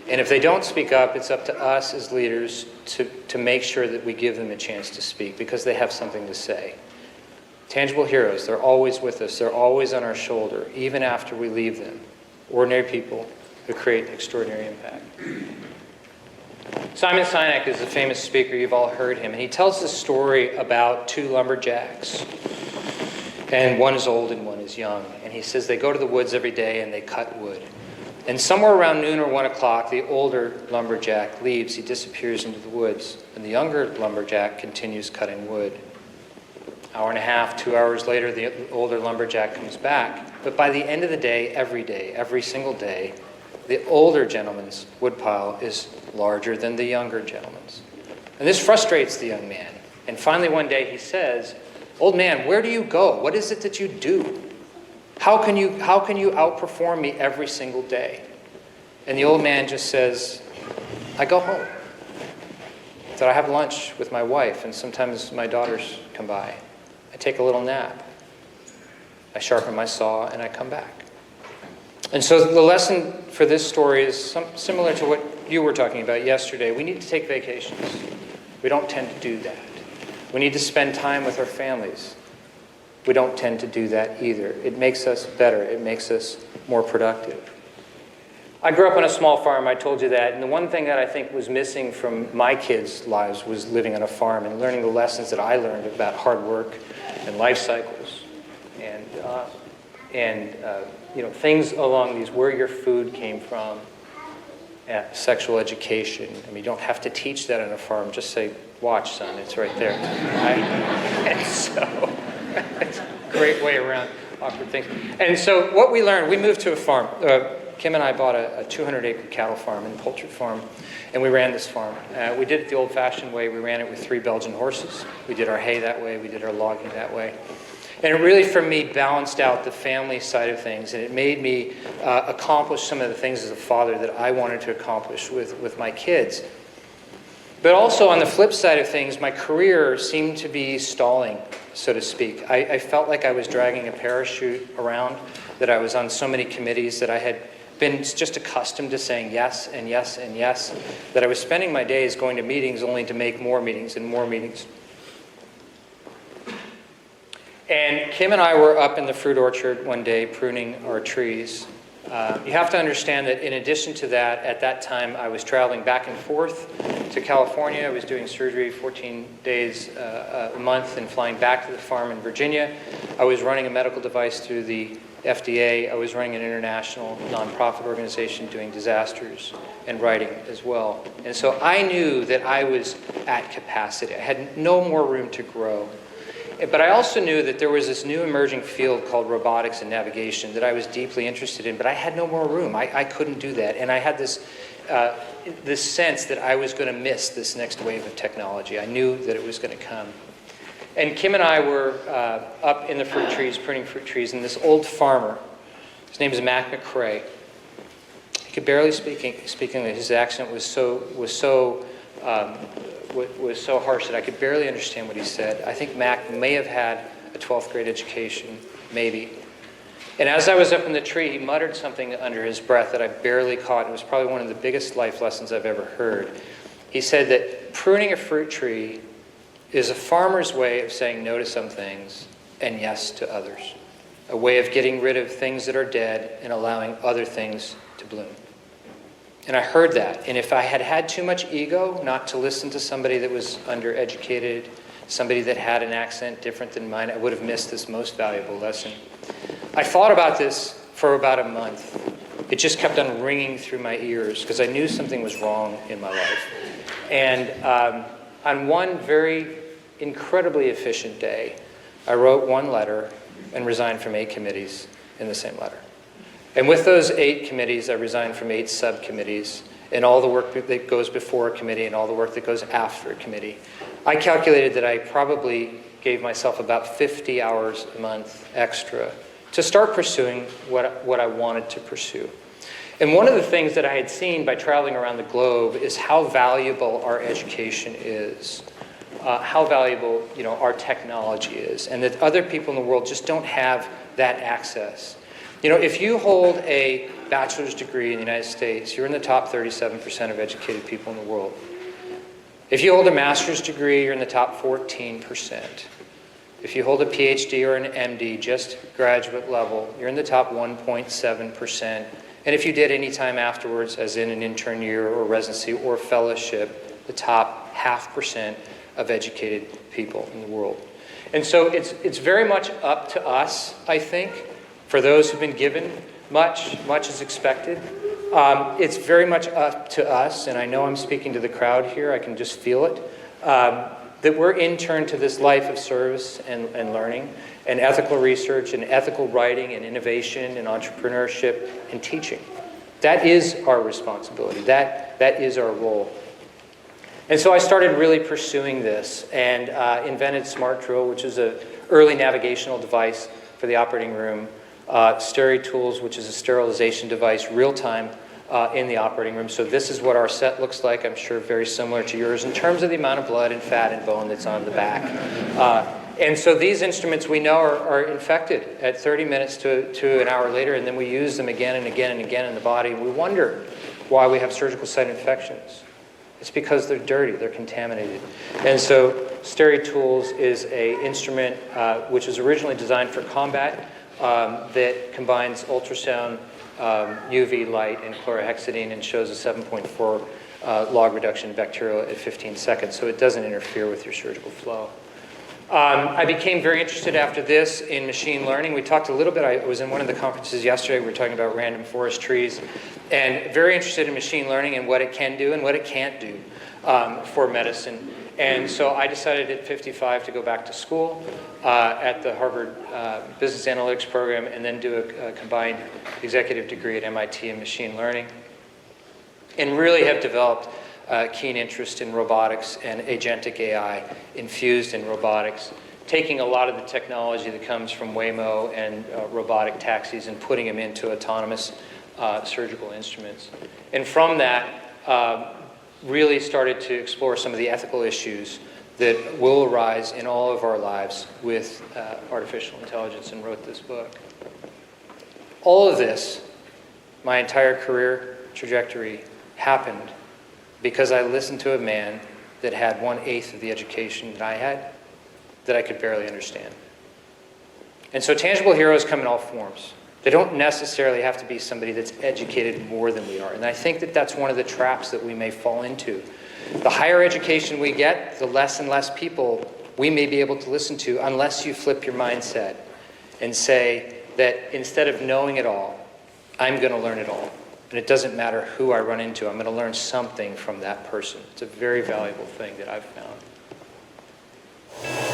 And if they don't speak up, it's up to us as leaders to make sure that we give them a chance to speak because they have something to say. Tangible heroes, they're always with us. They're always on our shoulder, even after we leave them. Ordinary people who create extraordinary impact. Simon Sinek is a famous speaker. You've all heard him. And he tells this story about two lumberjacks. And one is old and one is young. And he says they go to the woods every day and they cut wood. And somewhere around noon or 1 o'clock, the older lumberjack leaves. He disappears into the woods. And the younger lumberjack continues cutting wood. Hour and a half, 2 hours later, the older lumberjack comes back. But by the end of the day, every single day, the older gentleman's woodpile is larger than the younger gentleman's. And this frustrates the young man. And finally one day he says, "Old man, where do you go? What is it that you do? How can you outperform me every single day?" And the old man just says, "I go home. That I have lunch with my wife, and sometimes my daughters come by. I take a little nap. I sharpen my saw, and I come back." And so the lesson for this story is similar to what you were talking about yesterday. We need to take vacations. We don't tend to do that. We need to spend time with our families. We don't tend to do that either. It makes us better. It makes us more productive. I grew up on a small farm, I told you that, and the one thing that I think was missing from my kids' lives was living on a farm and learning the lessons that I learned about hard work and life cycles and things along these, where your food came from, sexual education. I mean, you don't have to teach that on a farm. Just say, "Watch, son, it's right there." Right? And so it's a great way around awkward things. And so what we learned, we moved to a farm. Kim and I bought a 200-acre cattle farm and poultry farm, and we ran this farm. We did it the old-fashioned way. We ran it with 3 Belgian horses. We did our hay that way. We did our logging that way. And it really, for me, balanced out the family side of things, and it made me accomplish some of the things as a father that I wanted to accomplish with my kids. But also, on the flip side of things, my career seemed to be stalling, so to speak. I felt like I was dragging a parachute around, that I was on so many committees, that I had been just accustomed to saying yes and yes and yes, that I was spending my days going to meetings only to make more meetings and more meetings. And Kim and I were up in the fruit orchard one day pruning our trees. You have to understand that in addition to that, at that time I was traveling back and forth to California. I was doing surgery 14 days a month and flying back to the farm in Virginia. I was running a medical device through the FDA. I was running an international nonprofit organization doing disasters and writing as well. And so I knew that I was at capacity. I had no more room to grow. But I also knew that there was this new emerging field called robotics and navigation that I was deeply interested in, but I had no more room. I couldn't do that. And I had this sense that I was going to miss this next wave of technology. I knew that it was going to come. And Kim and I were up in the fruit trees, pruning fruit trees, and this old farmer, his name is Mac McCrae. He could barely speak English. His accent was so harsh that I could barely understand what he said. I think Mac may have had a 12th grade education, maybe. And as I was up in the tree, he muttered something under his breath that I barely caught. It was probably one of the biggest life lessons I've ever heard. He said that pruning a fruit tree is a farmer's way of saying no to some things and yes to others. A way of getting rid of things that are dead and allowing other things to bloom. And I heard that. And if I had had too much ego not to listen to somebody that was undereducated, somebody that had an accent different than mine, I would have missed this most valuable lesson. I thought about this for about a month. It just kept on ringing through my ears because I knew something was wrong in my life. And on one very incredibly efficient day, I wrote one letter and resigned from 8 committees in the same letter. And with those 8 committees, I resigned from 8 subcommittees and all the work that goes before a committee and all the work that goes after a committee. I calculated that I probably gave myself about 50 hours a month extra to start pursuing what I wanted to pursue. And one of the things that I had seen by traveling around the globe is how valuable our education is, how valuable our technology is, and that other people in the world just don't have that access. You know, if you hold a bachelor's degree in the United States, you're in the top 37% of educated people in the world. If you hold a master's degree, you're in the top 14%. If you hold a PhD or an MD, just graduate level, you're in the top 1.7%. And if you did any time afterwards, as in an intern year or residency or fellowship, the top 0.5% of educated people in the world. And so it's very much up to us, I think, for those who've been given much is expected. It's very much up to us, and I know I'm speaking to the crowd here, I can just feel it, that we're interned to this life of service and learning, and ethical research, and ethical writing, and innovation, and entrepreneurship, and teaching. That is our responsibility. That is our role. And so I started really pursuing this and invented Smart Drill, which is an early navigational device for the operating room. Steri Tools, which is a sterilization device, real-time in the operating room. So this is what our set looks like. I'm sure very similar to yours in terms of the amount of blood and fat and bone that's on the back. And so these instruments we know are infected at 30 minutes to an hour later, and then we use them again and again and again in the body. We wonder why we have surgical site infections. It's because they're dirty, they're contaminated. And so Steri Tools is an instrument which was originally designed for combat that combines ultrasound, UV light, and chlorhexidine and shows a 7.4 log reduction in bacterial at 15 seconds, so it doesn't interfere with your surgical flow. I became very interested after this in machine learning. We talked a little bit, I was in one of the conferences yesterday, we were talking about random forest trees, and very interested in machine learning and what it can do and what it can't do for medicine. And so I decided at 55 to go back to school at the Harvard Business Analytics program and then do a combined executive degree at MIT in machine learning, and really have developed keen interest in robotics and agentic AI infused in robotics, taking a lot of the technology that comes from Waymo and robotic taxis and putting them into autonomous surgical instruments. And from that, really started to explore some of the ethical issues that will arise in all of our lives with artificial intelligence, and wrote this book. All of this, my entire career trajectory, happened because I listened to a man that had 1/8 of the education that I had, that I could barely understand. And so tangible heroes come in all forms. They don't necessarily have to be somebody that's educated more than we are. And I think that that's one of the traps that we may fall into. The higher education we get, the less and less people we may be able to listen to, unless you flip your mindset and say that instead of knowing it all, I'm going to learn it all. And it doesn't matter who I run into, I'm going to learn something from that person. It's a very valuable thing that I've found.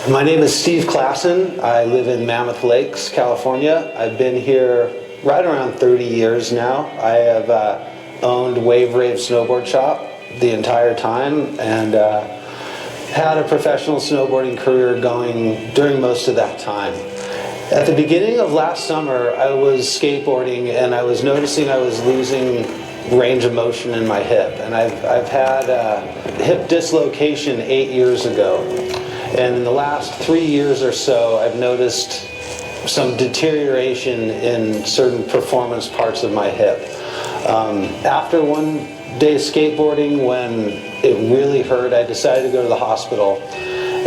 My name is Steve Klassen. I live in Mammoth Lakes, California. I've been here right around 30 years now. I have owned Wave Rave Snowboard Shop the entire time, and had a professional snowboarding career going during most of that time. At the beginning of last summer, I was skateboarding and I was noticing I was losing range of motion in my hip. And I've had a hip dislocation 8 years ago. And in the last 3 years or so, I've noticed some deterioration in certain performance parts of my hip. After one day skateboarding, when it really hurt, I decided to go to the hospital.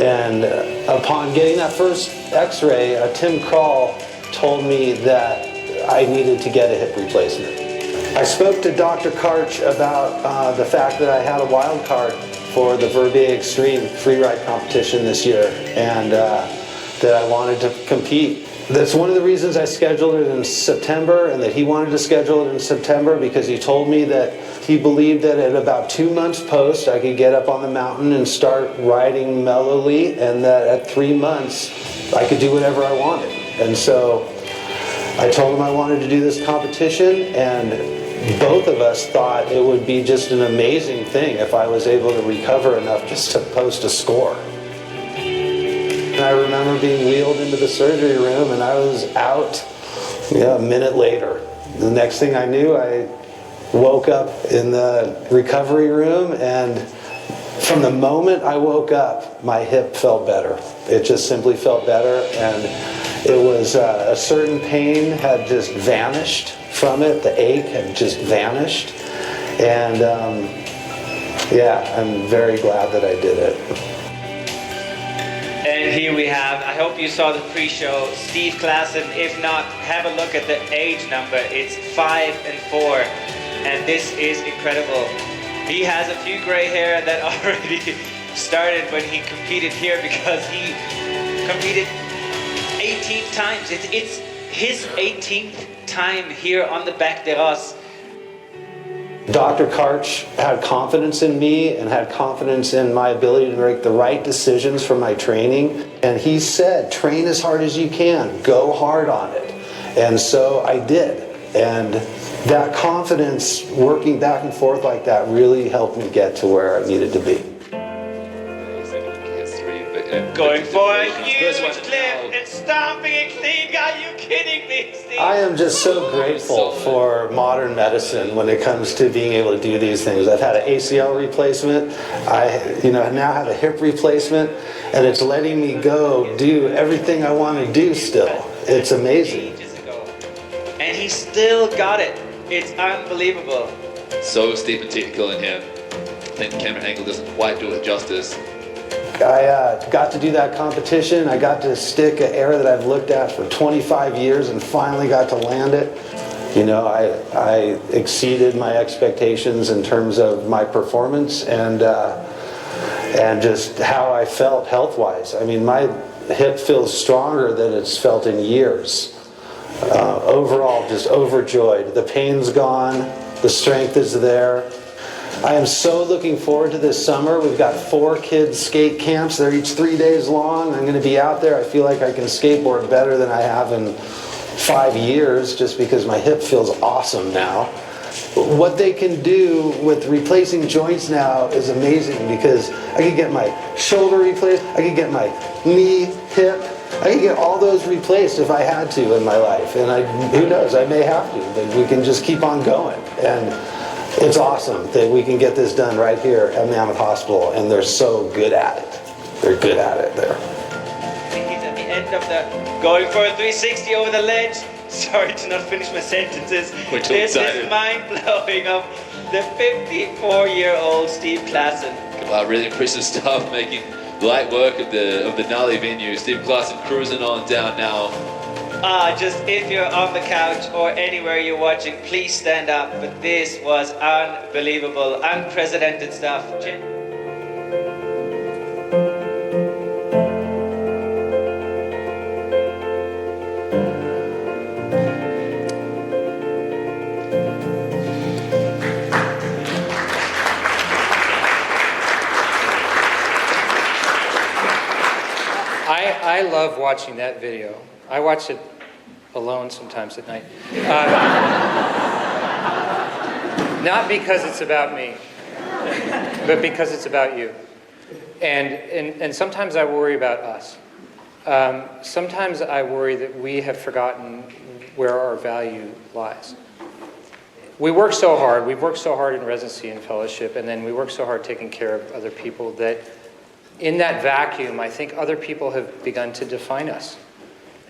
And upon getting that first x-ray, Tim Kroll told me that I needed to get a hip replacement. I spoke to Dr. Clarke about the fact that I had a wild card for the Verbier Extreme freeride competition this year, and that I wanted to compete. That's one of the reasons I scheduled it in September, and that he wanted to schedule it in September, because he told me that he believed that at about 2 months post I could get up on the mountain and start riding mellowly, and that at 3 months I could do whatever I wanted. And so I told him I wanted to do this competition, and both of us thought it would be just an amazing thing if I was able to recover enough just to post a score. And I remember being wheeled into the surgery room, and I was out a minute later. The next thing I knew, I woke up in the recovery room, and from the moment I woke up, my hip felt better. It just simply felt better, and It was a certain pain had just vanished from it. The ache had just vanished. And yeah, I'm very glad that I did it. And here we have, I hope you saw the pre-show, Steve Klassen. If not, have a look at the age number. It's 5 and 4, and this is incredible. He has a few gray hair that already started when he competed here because he competed 18 times. It's his 18th time here on the Bac des Roses. Dr. Karch had confidence in me and had confidence in my ability to make the right decisions for my training. And he said, train as hard as you can, go hard on it. And so I did. And that confidence, working back and forth like that, really helped me get to where I needed to be. Going for a huge clip and stomping it clean. Are you kidding me, Steve? I am just so grateful for modern medicine when it comes to being able to do these things. I've had an ACL replacement. I now have a hip replacement, and it's letting me go do everything I want to do still. It's amazing. And he still got it. It's unbelievable. So stereotypical in him. I think the camera angle doesn't quite do it justice. I got to do that competition. I got to stick an air that I've looked at for 25 years and finally got to land it. You know, I exceeded my expectations in terms of my performance and just how I felt health-wise. I mean, my hip feels stronger than it's felt in years. Overall, just overjoyed. The pain's gone. The strength is there. I am so looking forward to this summer. We've got 4 kids skate camps. They're each 3 days long. I'm going to be out there. I feel like I can skateboard better than I have in 5 years just because my hip feels awesome now. What they can do with replacing joints now is amazing because I could get my shoulder replaced. I could get my knee, hip. I could get all those replaced if I had to in my life. And who knows, I may have to. But we can just keep on going. And it's awesome that we can get this done right here at Mammoth Hospital, and they're so good at it. They're good at it there. He's at the end of the going for a 360 over the ledge. Sorry to not finish my sentences. This is mind-blowing of the 54-year-old Steve Klassen. Wow, really impressive stuff, making light work of the gnarly venue. Steve Klassen cruising on down now. Just if you're on the couch or anywhere you're watching, please stand up. But this was unbelievable, unprecedented stuff. I love watching that video. I watch it alone sometimes at night. Not because it's about me, but because it's about you. And sometimes I worry about us. Sometimes I worry that we have forgotten where our value lies. We work so hard. We've worked so hard in residency and fellowship, and then we work so hard taking care of other people that in that vacuum, I think other people have begun to define us.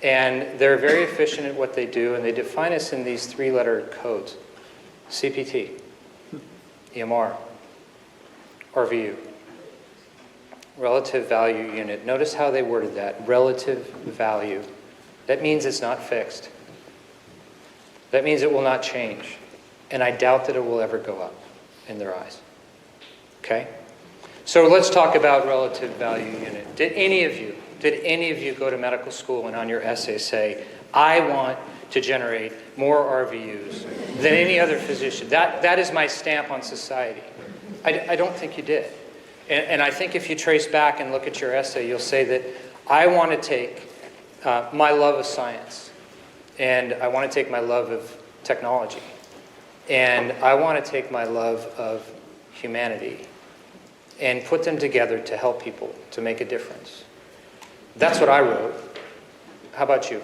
And they're very efficient at what they do, and they define us in these 3-letter codes. CPT, EMR, RVU, relative value unit. Notice how they worded that, relative value. That means it's not fixed. That means it will not change. And I doubt that it will ever go up in their eyes. Okay? So let's talk about relative value unit. Did any of you go to medical school and on your essay say, I want to generate more RVUs than any other physician? That is my stamp on society. I don't think you did. And I think if you trace back and look at your essay, you'll say that I want to take my love of science, and I want to take my love of technology, and I want to take my love of humanity and put them together to help people, to make a difference. That's what I wrote. How about you?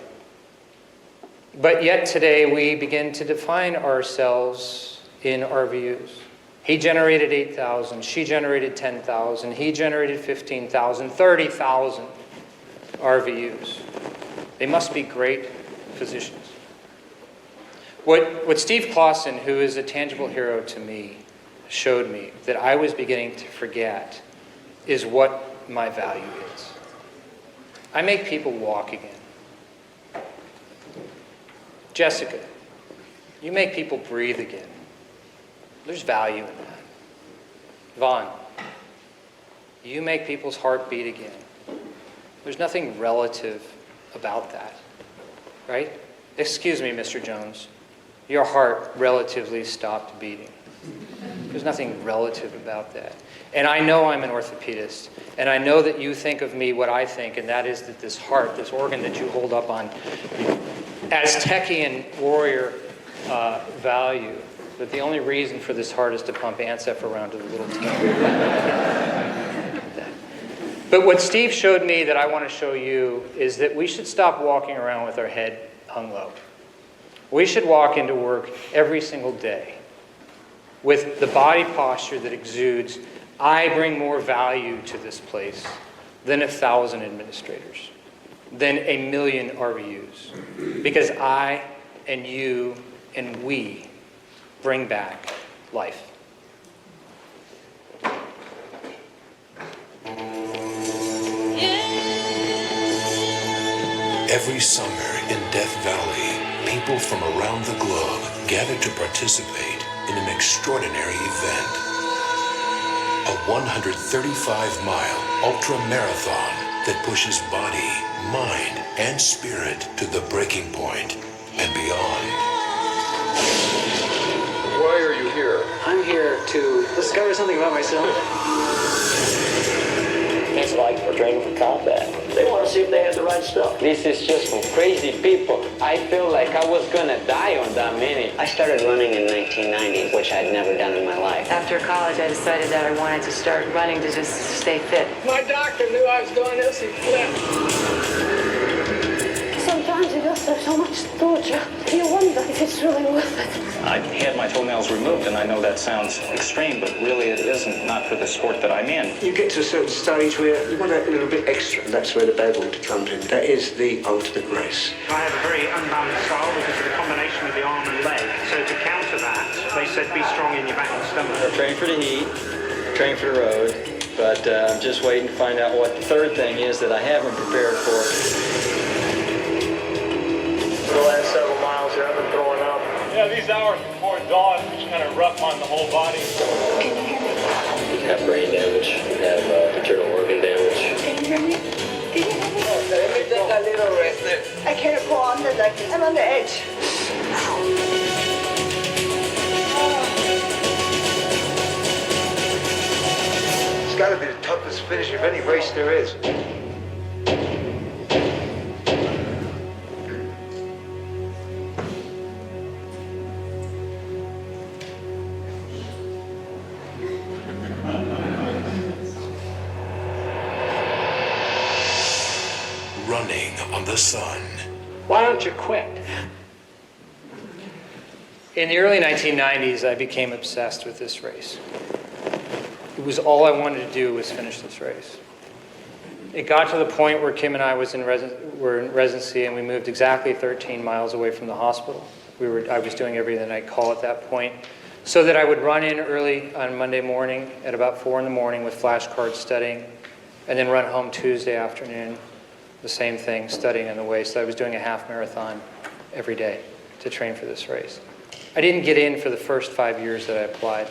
But yet today we begin to define ourselves in RVUs. He generated 8,000, she generated 10,000, he generated 15,000, 30,000 RVUs. They must be great physicians. What Steve Clausen, who is a tangible hero to me, showed me that I was beginning to forget is what my value is. I make people walk again. Jessica, you make people breathe again. There's value in that. Vaughn, you make people's heart beat again. There's nothing relative about that, right? Excuse me, Mr. Jones. Your heart relatively stopped beating. There's nothing relative about that. And I know I'm an orthopedist, and I know that you think of me what I think, and that is that this heart, this organ that you hold up on Aztecian warrior value, that the only reason for this heart is to pump Ancef around to the little team. But what Steve showed me that I want to show you is that we should stop walking around with our head hung low. We should walk into work every single day with the body posture that exudes, I bring more value to this place than 1,000 administrators, than 1,000,000 RVUs. Because I and you and we bring back life. Every summer in Death Valley, people from around the globe gather to participate in an extraordinary event. A 135-mile ultra-marathon that pushes body, mind, and spirit to the breaking point and beyond. Why are you here? I'm here to discover something about myself. It's like we're training for combat. They want to see if they have the right stuff. This is just for crazy people. I feel like I was gonna die on that minute. I started running in 1990, which I'd never done in my life. After college, I decided that I wanted to start running to just stay fit. My doctor knew I was doing this, he flipped. Sometimes you go through so much torture, you wonder if it's really worth it. I had my toenails removed, and I know that sounds extreme, but really it isn't, not for the sport that I'm in. You get to a certain stage where you want a little bit extra, and that's where the bad water comes in. That is the ultimate grace. I have a very unbalanced style because of the combination of the arm and leg. So to counter that, they said be strong in your back and stomach. I train for the heat, train for the road, but I'm just waiting to find out what the third thing is that I haven't prepared for. For the last several miles here, I've been throwing up. Yeah, these hours before dawn, which kind of rough on the whole body. You have brain damage, you have internal organ damage. Can you hear me? Can you hear me? Let me take a little rest there. I can't go on the deck. I'm on the edge. It's got to be the toughest finish of any race there is. Running on the sun. Why don't you quit? In the early 1990s, I became obsessed with this race. It was all I wanted to do was finish this race. It got to the point where Kim and I were in residency, and we moved exactly 13 miles away from the hospital. I was doing every night call at that point, so that I would run in early on Monday morning at about 4 in the morning with flashcards studying, and then run home Tuesday afternoon, the same thing, studying on the way. So I was doing a half marathon every day to train for this race. I didn't get in for the first 5 years that I applied,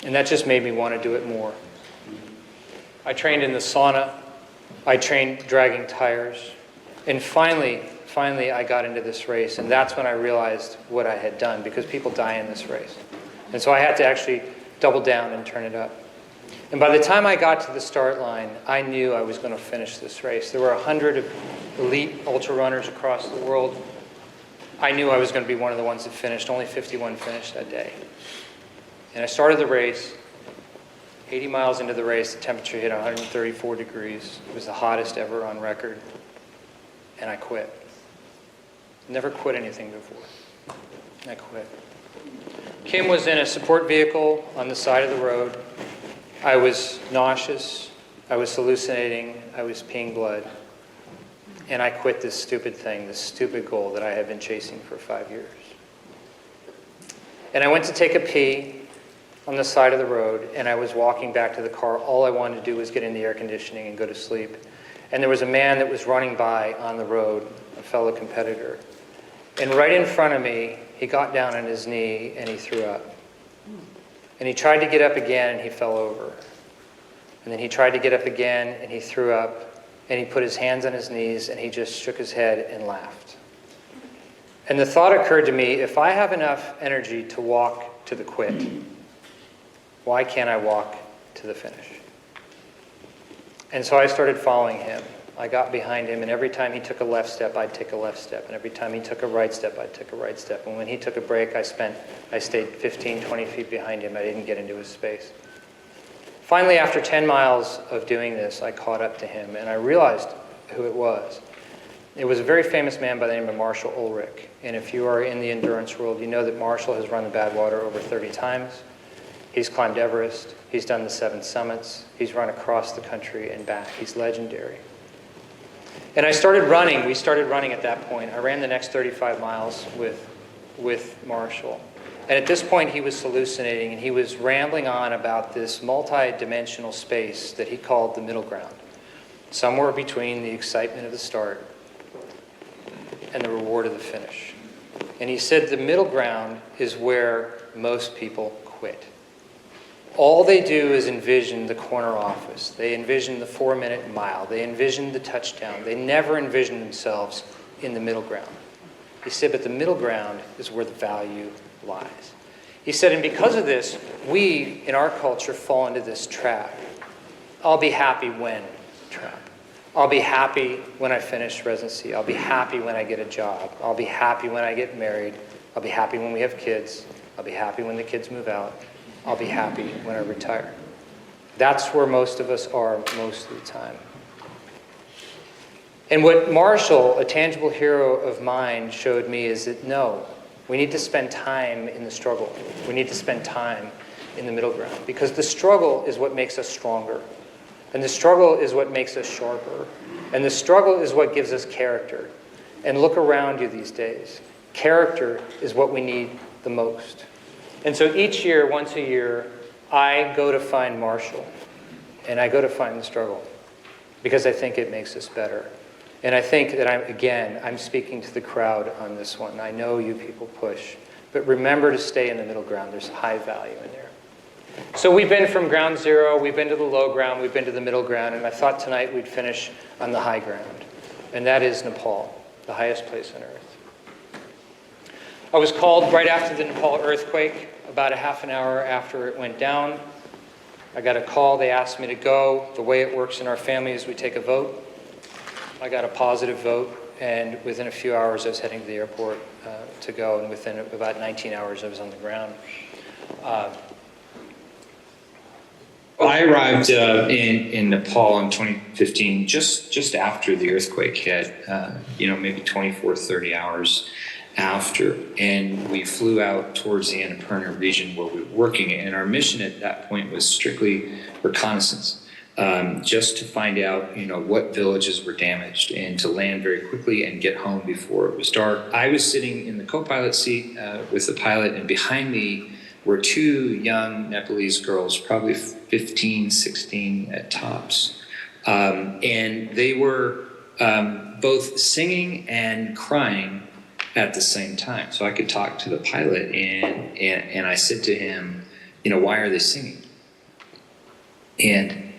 and that just made me want to do it more. I trained in the sauna, I trained dragging tires, and finally I got into this race, and that's when I realized what I had done, because people die in this race. And so I had to actually double down and turn it up. And by the time I got to the start line, I knew I was going to finish this race. There were 100 elite ultra runners across the world. I knew I was going to be one of the ones that finished. Only 51 finished that day. And I started the race. 80 miles into the race, the temperature hit 134 degrees. It was the hottest ever on record. And I quit. Never quit anything before. I quit. Kim was in a support vehicle on the side of the road. I was nauseous. I was hallucinating. I was peeing blood. and I quit this stupid thing, this stupid goal that I had been chasing for 5 years. And I went to take a pee on the side of the road, and I was walking back to the car. All I wanted to do was get in the air conditioning and go to sleep. And there was a man that was running by on the road, a fellow competitor. And right in front of me, he got down on his knee and he threw up. And he tried to get up again and he fell over. And then he tried to get up again and he threw up. And he put his hands on his knees and he just shook his head and laughed. And the thought occurred to me, if I have enough energy to walk to the quit, why can't I walk to the finish? And so I started following him. I got behind him, and every time he took a left step, I'd take a left step. And every time he took a right step, I'd take a right step. And when he took a break, I stayed 15, 20 feet behind him. I didn't get into his space. Finally, after 10 miles of doing this, I caught up to him, and I realized who it was. It was a very famous man by the name of Marshall Ulrich. And if you are in the endurance world, you know that Marshall has run the Badwater over 30 times. He's climbed Everest. He's done the 7 summits. He's run across the country and back. He's legendary. And I started running. We started running at that point. I ran the next 35 miles with Marshall. And at this point, he was hallucinating, and he was rambling on about this multi-dimensional space that he called the middle ground, somewhere between the excitement of the start and the reward of the finish. And he said the middle ground is where most people quit. All they do is envision the corner office. They envision the 4-minute mile. They envision the touchdown. They never envision themselves in the middle ground. He said, but the middle ground is where the value lies. He said, and because of this, we, in our culture, fall into this trap. I'll be happy when trap. I'll be happy when I finish residency. I'll be happy when I get a job. I'll be happy when I get married. I'll be happy when we have kids. I'll be happy when the kids move out. I'll be happy when I retire. That's where most of us are most of the time. And what Marshall, a tangible hero of mine, showed me is that no, we need to spend time in the struggle. We need to spend time in the middle ground, because the struggle is what makes us stronger. And the struggle is what makes us sharper. And the struggle is what gives us character. And look around you these days. Character is what we need the most. And so each year, once a year, I go to find Marshall, and I go to find the struggle, because I think it makes us better. And I think that I'm speaking to the crowd on this one. I know you people push, but remember to stay in the middle ground. There's high value in there. So we've been from ground zero, we've been to the low ground, we've been to the middle ground, and I thought tonight we'd finish on the high ground, and that is Nepal, the highest place on earth. I was called right after the Nepal earthquake. About a half an hour after it went down, I got a call. They asked me to go. The way it works in our family is we take a vote. I got a positive vote, and within a few hours I was heading to the airport to go, and within about 19 hours I was on the ground. I arrived in Nepal in 2015, just after the earthquake hit, maybe 24, 30 hours after, and we flew out towards the Annapurna region where we were working, and our mission at that point was strictly reconnaissance, just to find out what villages were damaged and to land very quickly and get home before it was dark. I was sitting in the co-pilot seat with the pilot, and behind me were 2 young Nepalese girls, probably 15, 16 at tops, and they were both singing and crying at the same time. So I could talk to the pilot, and I said to him, why are they singing? And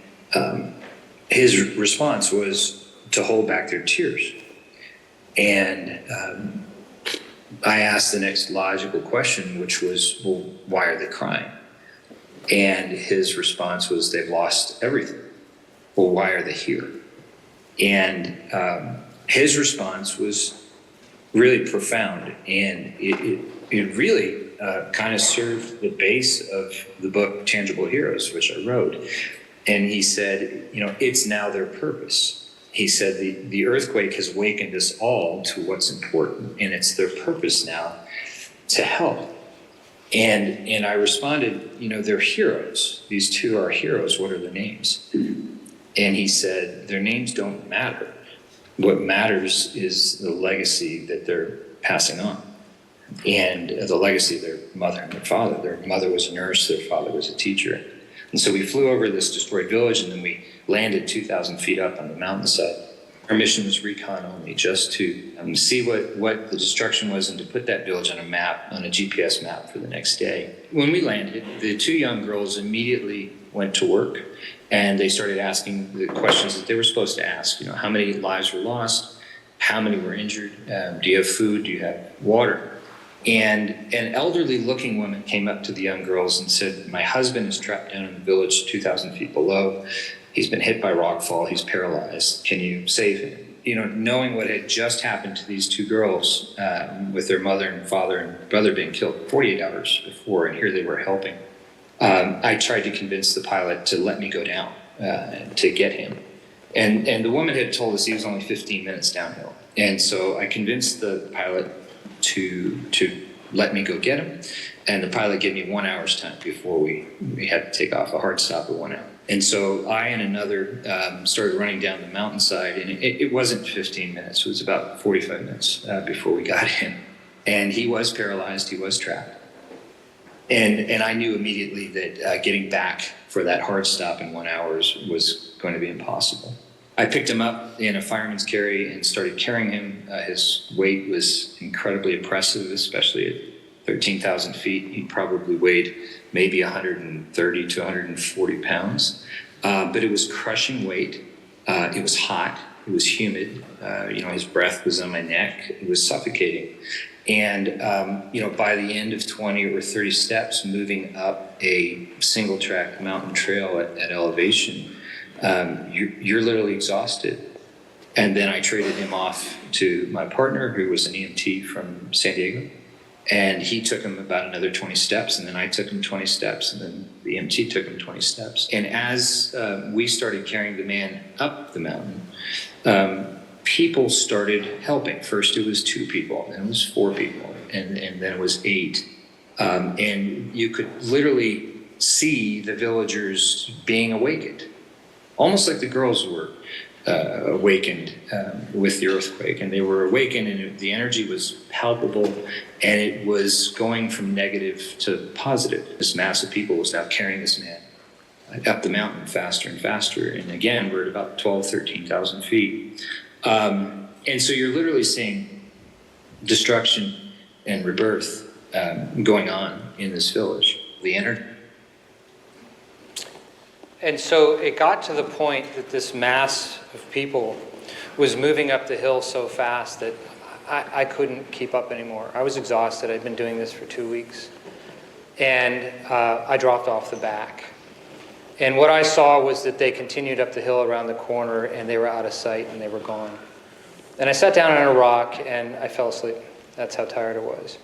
his response was to hold back their tears. And I asked the next logical question, which was, well, why are they crying? And his response was, they've lost everything. Well, why are they here? And his response was really profound, and it really kind of served the base of the book Tangible Heroes, which I wrote. And he said, it's now their purpose. He said the earthquake has awakened us all to what's important, and it's their purpose now to help. And I responded, they're heroes. These 2 are heroes. What are their names? And he said, their names don't matter. What matters is the legacy that they're passing on, and the legacy of their mother and their father. Their mother was a nurse, their father was a teacher. And so we flew over this destroyed village, and then we landed 2,000 feet up on the mountainside. Our mission was recon only, just to see what the destruction was and to put that village on a map, on a GPS map for the next day. When we landed, the two young girls immediately went to work, and they started asking the questions that they were supposed to ask. You know, how many lives were lost? How many were injured? Do you have food? Do you have water? And an elderly looking woman came up to the young girls and said, my husband is trapped down in the village 2,000 feet below. He's been hit by rockfall. He's paralyzed. Can you save him? You know, knowing what had just happened to these two girls with their mother and father and brother being killed 48 hours before, and here they were helping. I tried to convince the pilot to let me go down to get him. And the woman had told us he was only 15 minutes downhill. And so I convinced the pilot to let me go get him. And the pilot gave me 1 hour's time before we had to take off, a hard stop of 1 hour. And so I and another started running down the mountainside, and it wasn't 15 minutes, it was about 45 minutes before we got him. And he was paralyzed, he was trapped. And I knew immediately that getting back for that hard stop in 1 hour was going to be impossible. I picked him up in a fireman's carry and started carrying him. His weight was incredibly impressive, especially at 13,000 feet. He probably weighed maybe 130 to 140 pounds. But it was crushing weight. It was hot. It was humid. His breath was on my neck. It was suffocating. And, by the end of 20 or 30 steps, moving up a single track mountain trail at elevation, you're literally exhausted. And then I traded him off to my partner, who was an EMT from San Diego. And he took him about another 20 steps, and then I took him 20 steps, and then the EMT took him 20 steps. And as we started carrying the man up the mountain, people started helping. First it was 2 people, then it was 4 people, and then it was 8. And you could literally see the villagers being awakened, almost like the girls were awakened with the earthquake. And they were awakened, and the energy was palpable, and it was going from negative to positive. This mass of people was now carrying this man up the mountain faster and faster. And again, we're at about 13,000 feet. And so you're literally seeing destruction and rebirth going on in this village. The energy. And so it got to the point that this mass of people was moving up the hill so fast that I couldn't keep up anymore. I was exhausted. I'd been doing this for 2 weeks. And I dropped off the back. And what I saw was that they continued up the hill around the corner, and they were out of sight, and they were gone. And I sat down on a rock, and I fell asleep. That's how tired I was.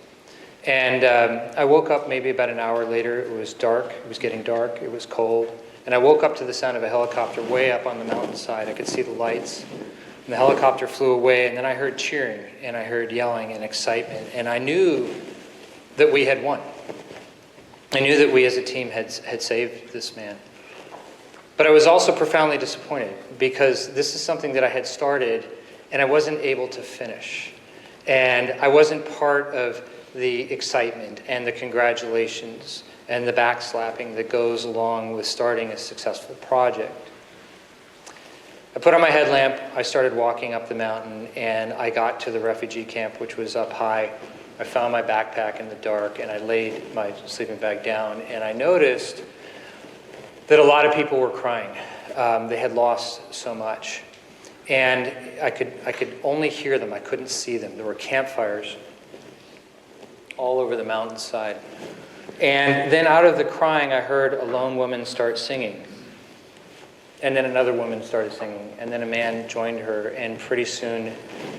And I woke up maybe about an hour later. It was dark. It was getting dark. It was cold. And I woke up to the sound of a helicopter way up on the mountainside. I could see the lights. And the helicopter flew away, and then I heard cheering, and I heard yelling and excitement. And I knew that we had won. I knew that we as a team had saved this man. But I was also profoundly disappointed, because this is something that I had started, and I wasn't able to finish. And I wasn't part of the excitement and the congratulations and the backslapping that goes along with starting a successful project. I put on my headlamp, I started walking up the mountain, and I got to the refugee camp, which was up high. I found my backpack in the dark, and I laid my sleeping bag down, and I noticed that a lot of people were crying. They had lost so much. And I could only hear them, I couldn't see them. There were campfires all over the mountainside. And then out of the crying, I heard a lone woman start singing. And then another woman started singing. And then a man joined her, and pretty soon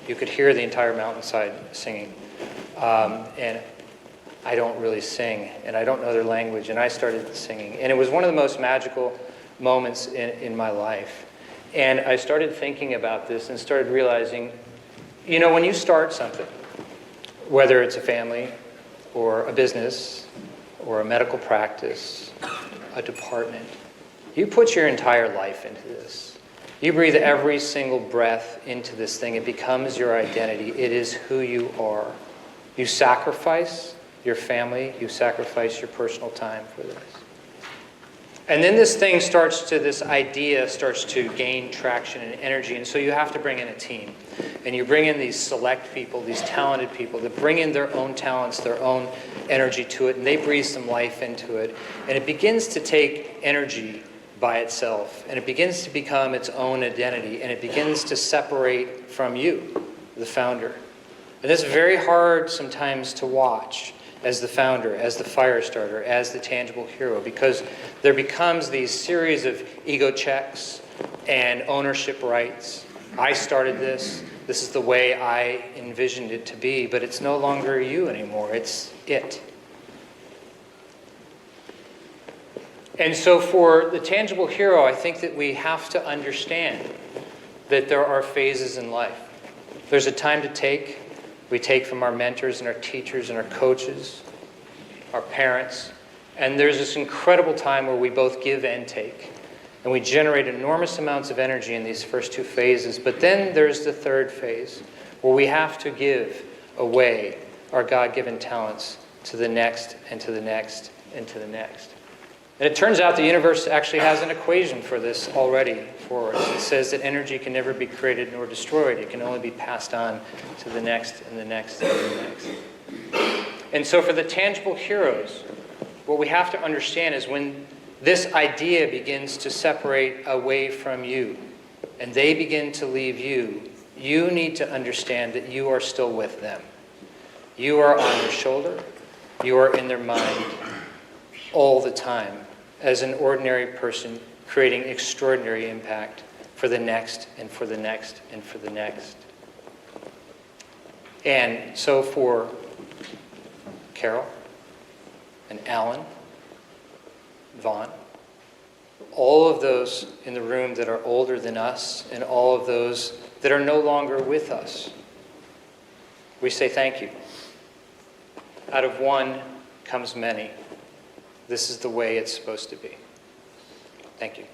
you could hear the entire mountainside singing. And I don't really sing, and I don't know their language, and I started singing. And it was one of the most magical moments in my life. And I started thinking about this and started realizing, when you start something, whether it's a family or a business or a medical practice, a department, you put your entire life into this. You breathe every single breath into this thing. It becomes your identity. It is who you are. You sacrifice your family. You sacrifice your personal time for this. And then this idea starts to gain traction and energy. And so you have to bring in a team. And you bring in these select people, these talented people that bring in their own talents, their own energy to it. And they breathe some life into it. And it begins to take energy by itself. And it begins to become its own identity. And it begins to separate from you, the founder. And it's very hard sometimes to watch as the founder, as the fire starter, as the tangible hero, because there becomes these series of ego checks and ownership rights. I started this. This is the way I envisioned it to be, but it's no longer you anymore. It's it. And so for the tangible hero, I think that we have to understand that there are phases in life. There's a time to take. We take from our mentors and our teachers and our coaches, our parents. And there's this incredible time where we both give and take. And we generate enormous amounts of energy in these first two phases. But then there's the third phase, where we have to give away our God-given talents to the next and to the next and to the next. And it turns out the universe actually has an equation for this already for us. It says that energy can never be created nor destroyed. It can only be passed on to the next and the next and the next. And so for the tangible heroes, what we have to understand is when this idea begins to separate away from you and they begin to leave you, you need to understand that you are still with them. You are on their shoulder. You are in their mind all the time as an ordinary person creating extraordinary impact for the next and for the next and for the next. And so for Carol and Alan, Vaughn, all of those in the room that are older than us and all of those that are no longer with us, we say thank you. Out of one comes many. This is the way it's supposed to be. Thank you.